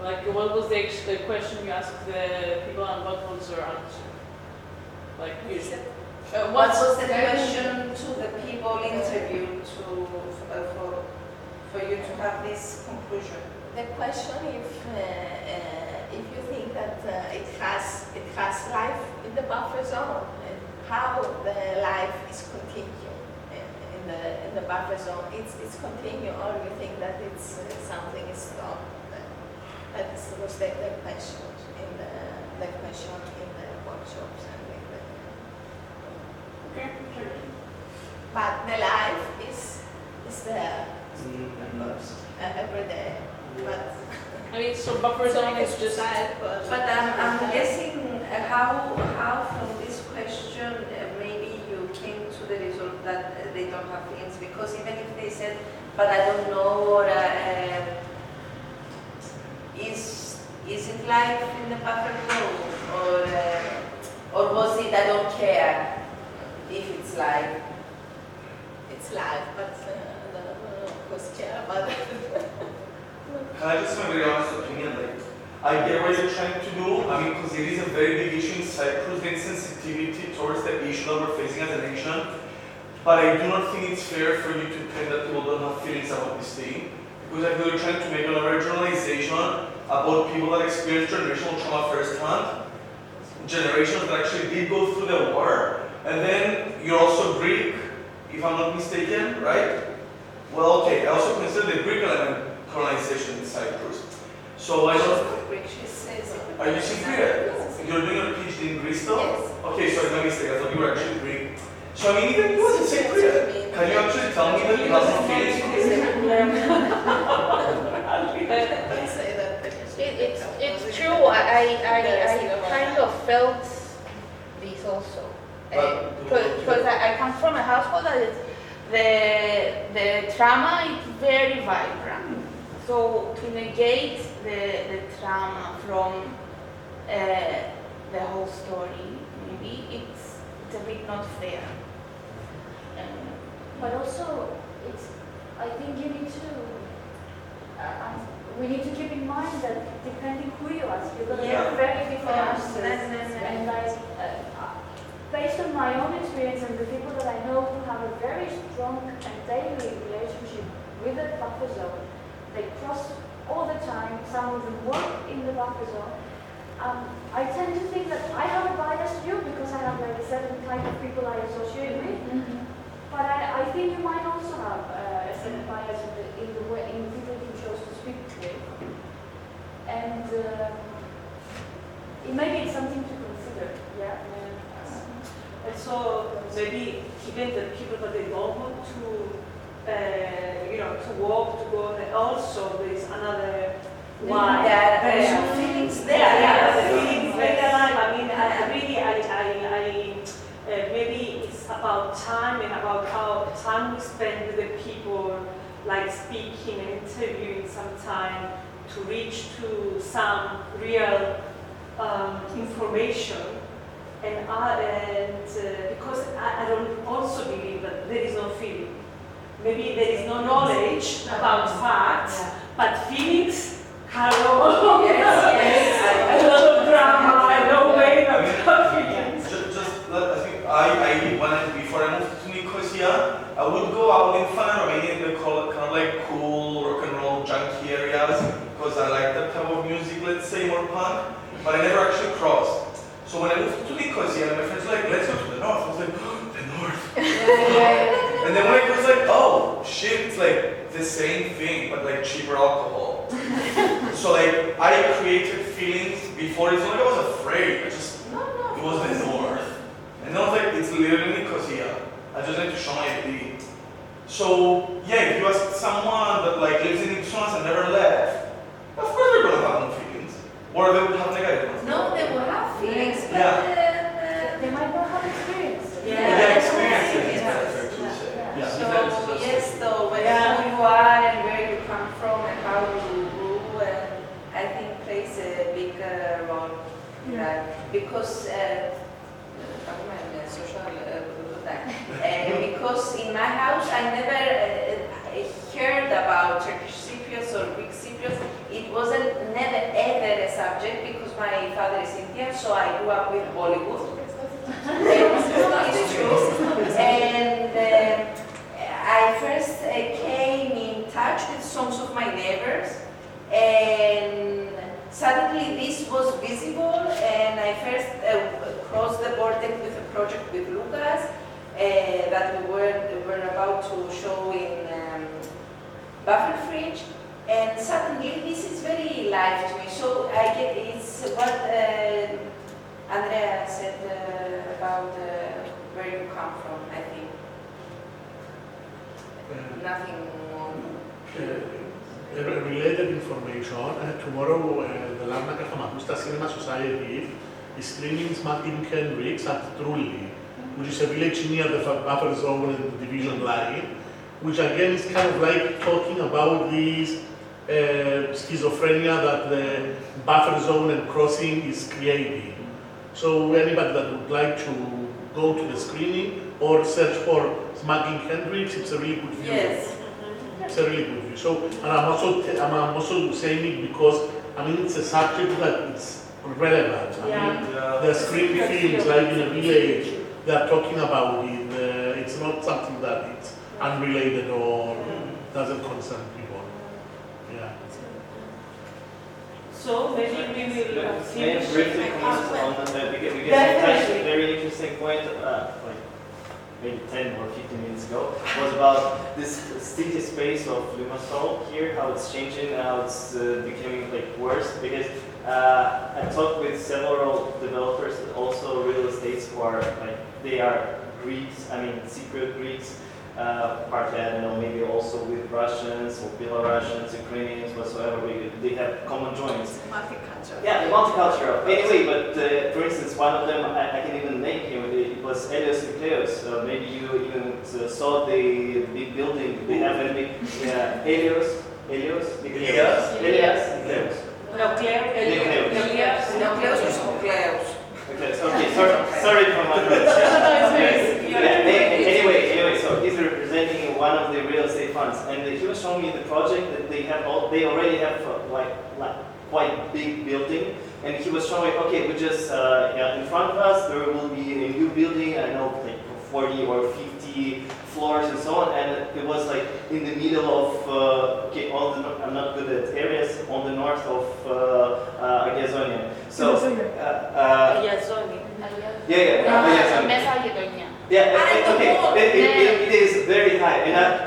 Like what was the question you asked the people and what was your answer? Like you said. What was the question to the people interviewed for you to have this conclusion? The question if you think that it has life in the buffer zone and how the life is continued in the buffer zone, it's continued, or you think that it's something is stopped. That was the question in the workshops and Okay. but the life is there, of course, every day. But I mean, so buffer zone is just. But I'm guessing how from this question maybe you came to the result that they don't have feelings, because even if they said, but I don't know, or is it life in the buffer zone, or was it I don't care if it's life? It's life, but I don't know, of course, care about it. Can I just my very honest opinion? Like, I get what you're trying to do. I mean, because it is a very big issue in Cyprus, the insensitivity towards the issue that we're facing as a nation. But I do not think it's fair for you to pretend that people don't have feelings about this thing. Because I feel you're trying to make an overgeneralization about people that experience generational trauma firsthand. Generations that actually did go through the war. And then you're also Greek, if I'm not mistaken, right? Well, okay, I also consider the Greek element colonization in Cyprus. So I don't. Are you using Greek? You're doing your PhD in Greece though? Yes. Okay, sorry, my mistake. I thought you were actually Greek. So I mean, even you wasn't saying Greek. Can you actually tell me that you have some feelings for Greece? It's true. I kind of felt this also. Because I come from a household that is, the trauma is very vibrant. So to negate the trauma from the whole story, maybe it's a bit not fair. But also, I think you need to, we need to keep in mind that depending who you ask, you're going to get very different answers. And based on my own experience and the people that I know who have a very strong and daily relationship with the buffer zone, they cross all the time, some of them work in the buffer zone. I tend to think that I have a biased view because I have like a certain type of people I associate with. But I think you might also have a certain bias in the way in people you chose to speak with, and maybe it's something to consider. Yeah. And so maybe even the people that they don't want to, to walk, to go, and also there is another why. Yeah, there are some feelings there. Yeah, the feelings very alive. I mean, maybe it's about time and about how time we spend with the people, like speaking and interviewing sometime to reach to some real information. And because I don't also believe that there is no feeling. Maybe there is no knowledge about facts, but feelings, hello, a lot of drama, and no way of feelings. Before I moved to Nicosia, I would go out in Fun Romania and they call it kind of like cool, rock and roll, junky areas because I like that type of music, let's say more punk, but I never actually crossed. So when I moved to Nicosia, my friends were like, let's go to the north. I was like, oh, the north. And then when I was like, oh, shit, it's like the same thing, but like cheaper alcohol. So like, I created feelings before, it's not like I was afraid, it was the north. And then I was like, it's literally Nicosia. I just need to show my ID. So yeah, if you ask someone that like lives in Ixonas and never left, of course they're gonna have no feelings. Or they would have negative ones. No, they will have feelings, but they might not have experience. Experiences. So yes, though, who you are and where you come from and how you grew, I think plays a big role. Because because in my house I never heard about Turkish Cypriots or Greek Cypriots. It wasn't never ever a subject because my father is Indian, so I grew up with Bollywood. It's true. And I first came in touch with songs of my neighbors, and suddenly this was visible, and I first crossed the border with a project with Lucas that we were about to show in Buffer Fridge, and suddenly this is very live to me. So I get it's what Andrea said about where you come from. I think nothing more. Related information, tomorrow the Larnaca Famagusta Cinema Society is screening Martin Hendrix at Trulli, which is a village near the buffer zone and the division line, which again is kind of like talking about this schizophrenia that the buffer zone and crossing is creating. So anybody that would like to go to the screening or search for Smuggling Hendrix, it's a really good view. Yes. It's a really good view. So, and I'm also saying it because it's a subject that it's relevant. The screen films like in a village, they are talking about it. It's not something that it's unrelated or doesn't concern people. Yeah. So maybe we will May I briefly comment on that? We get a very interesting point. maybe 10 or 15 minutes ago, was about this city space of Limassol here, how it's changing, how it's becoming like worse. Because I talked with several developers, also real estates who are like, they are Greeks, I mean Cypriot Greeks, partly, I don't know, maybe also with Russians or Belarusians, Ukrainians, whatsoever, they have common joints. Multicultural. Yeah, multicultural. Anyway, but for instance, one of them, I can even name him, it was Elios Nikleos. Maybe you even saw the big building they have in big, yeah, Elios Nikleos. Nikleos. Okay, sorry for my pronunciation. Anyway, so he's representing one of the real estate funds, and he was showing me the project that they have. They already have like quite big building, and he was showing, okay, we just in front of us there will be a new building. I know like 40 or 50 floors and so on, and it was like in the middle of I'm not good at areas, on the north of Agazonia. So it is very high,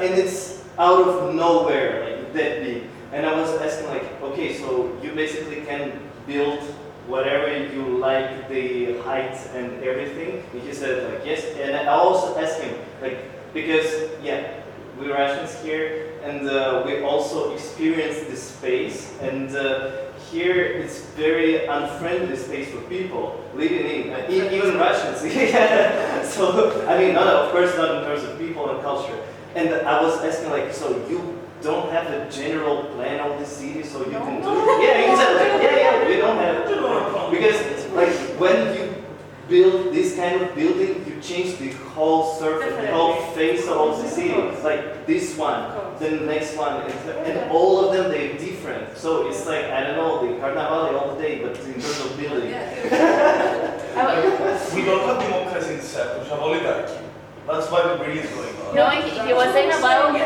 and it's out of nowhere, like that big. And I was asking like, okay, so you basically can build whatever you like, the height and everything. And he said like, yes. And I also asked him like, because we're Russians here, and we also experience this space, and here it's very unfriendly space for people living in, even Russians. So I mean, of course not in terms of people and culture. And I was asking like, so you don't have a general plan of the city, so you can do it? Yeah, exactly. Yeah, we don't have it. Because like when you build this kind of building, you change the whole surface, the whole face of the city. Like this one, then the next one, and all of them, they're different. So it's like, I don't know, the Carnivale all the day, but in terms of building. We don't have democracy in Cyprus, have oligarchy. That's why the breed is going on. No, he was saying about the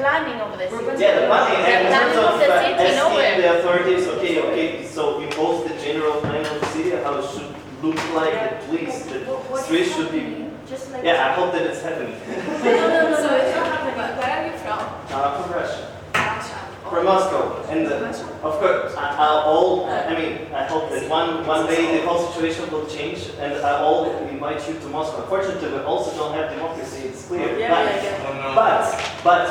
planning of the city. Yeah, the planning, and in terms of the city, nowhere. asking the authorities, okay, so impose the general plan of the city, how it should look like, at least the streets should be. Just like Yeah, I hope that it's happening. No, so it's not happening. Where are you from? From Russia. Russia. From Moscow, and of course, I hope that one day the whole situation will change, and I'll invite you to Moscow. Unfortunately, we also don't have democracy, it's clear. But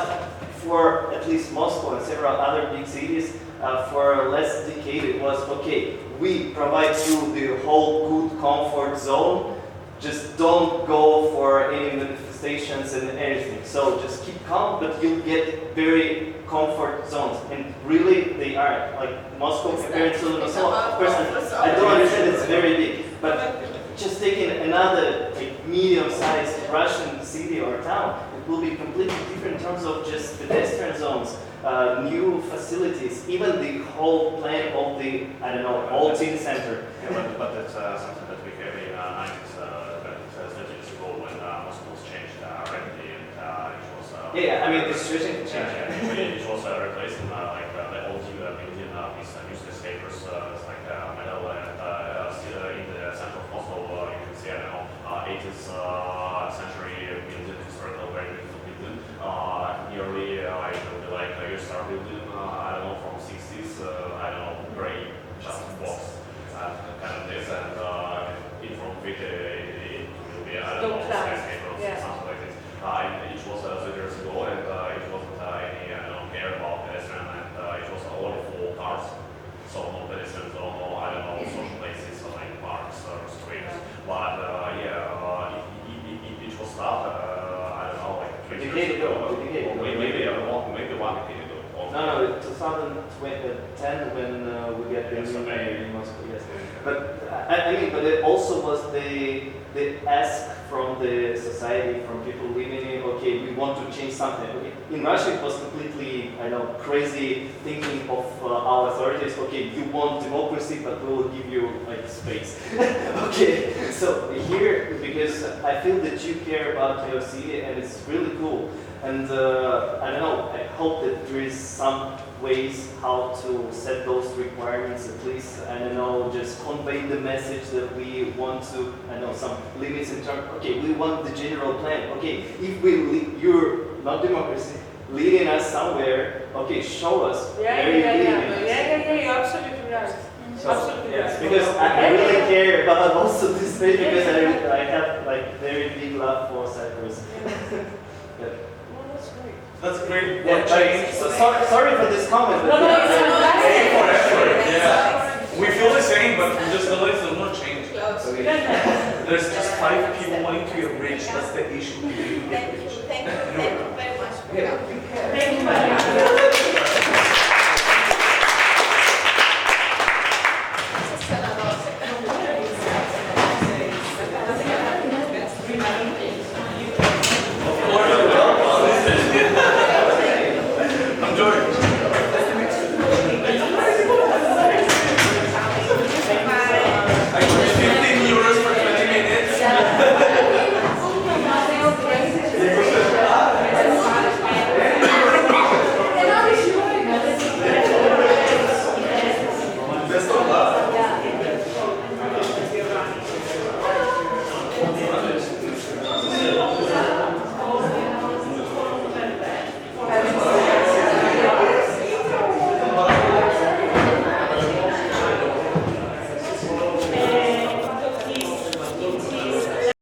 for at least Moscow and several other big cities, for last decade it was, okay, we provide you the whole good comfort zone, just don't go for any manifestations and anything. So just keep calm, but you'll get very comfort zones. And really, they are. Like Moscow compared to Moscow, of course, I don't understand it's very big. But just taking another like, medium-sized Russian city or town, it will be completely different in terms of just pedestrian zones, new facilities, even the whole plan of the, old city center. Yeah, but that's something that we have in 90s, 30 years ago when Moscow was changed rapidly, and it was... the situation changed. It was replaced in like the old building, these newspapers, it's like metal, and still in the center of Moscow, you can see, 80th century building, historical, very beautiful building. Nearly, it will be like a USSR building, from 60s, gray, just box, kind of this, and in front of it, it will be, skyscraper or something like this. It was 30 years ago, and it wasn't any, care about pedestrian, and it was only for cars, so no pedestrian zone, no, social places, like parks or streets, but it was stopped, like 20 years ago, maybe one decade ago. No, 2010 when we get in Moscow, yes. But but it also was the ask from the society, from people living in, okay, we want to change something. Okay. In Russia it was completely, crazy thinking of our authorities, okay, you want democracy, but we will give you like space. Okay, so here, because I feel that you care about your city and it's really cool. And I hope that there is some ways how to set those requirements, at least, I don't know, just convey the message that we want to, I know, some limits in terms, okay, we want the general plan, okay, if you're not democracy, leading us somewhere, okay, show us Yeah, where you're leading us. you're absolutely right. So, Absolutely yes, right. because I really care about also this space because I have like very big love for Cyprus. Yeah. Well, that's great. That's great. Yeah, What changed? so, sorry for this comment. But No, it's fantastic. Pay for effort. Yeah. We feel the same, but we just realized there's no change. There's just 5 people wanting to get rich. That's the issue. Thank you very much.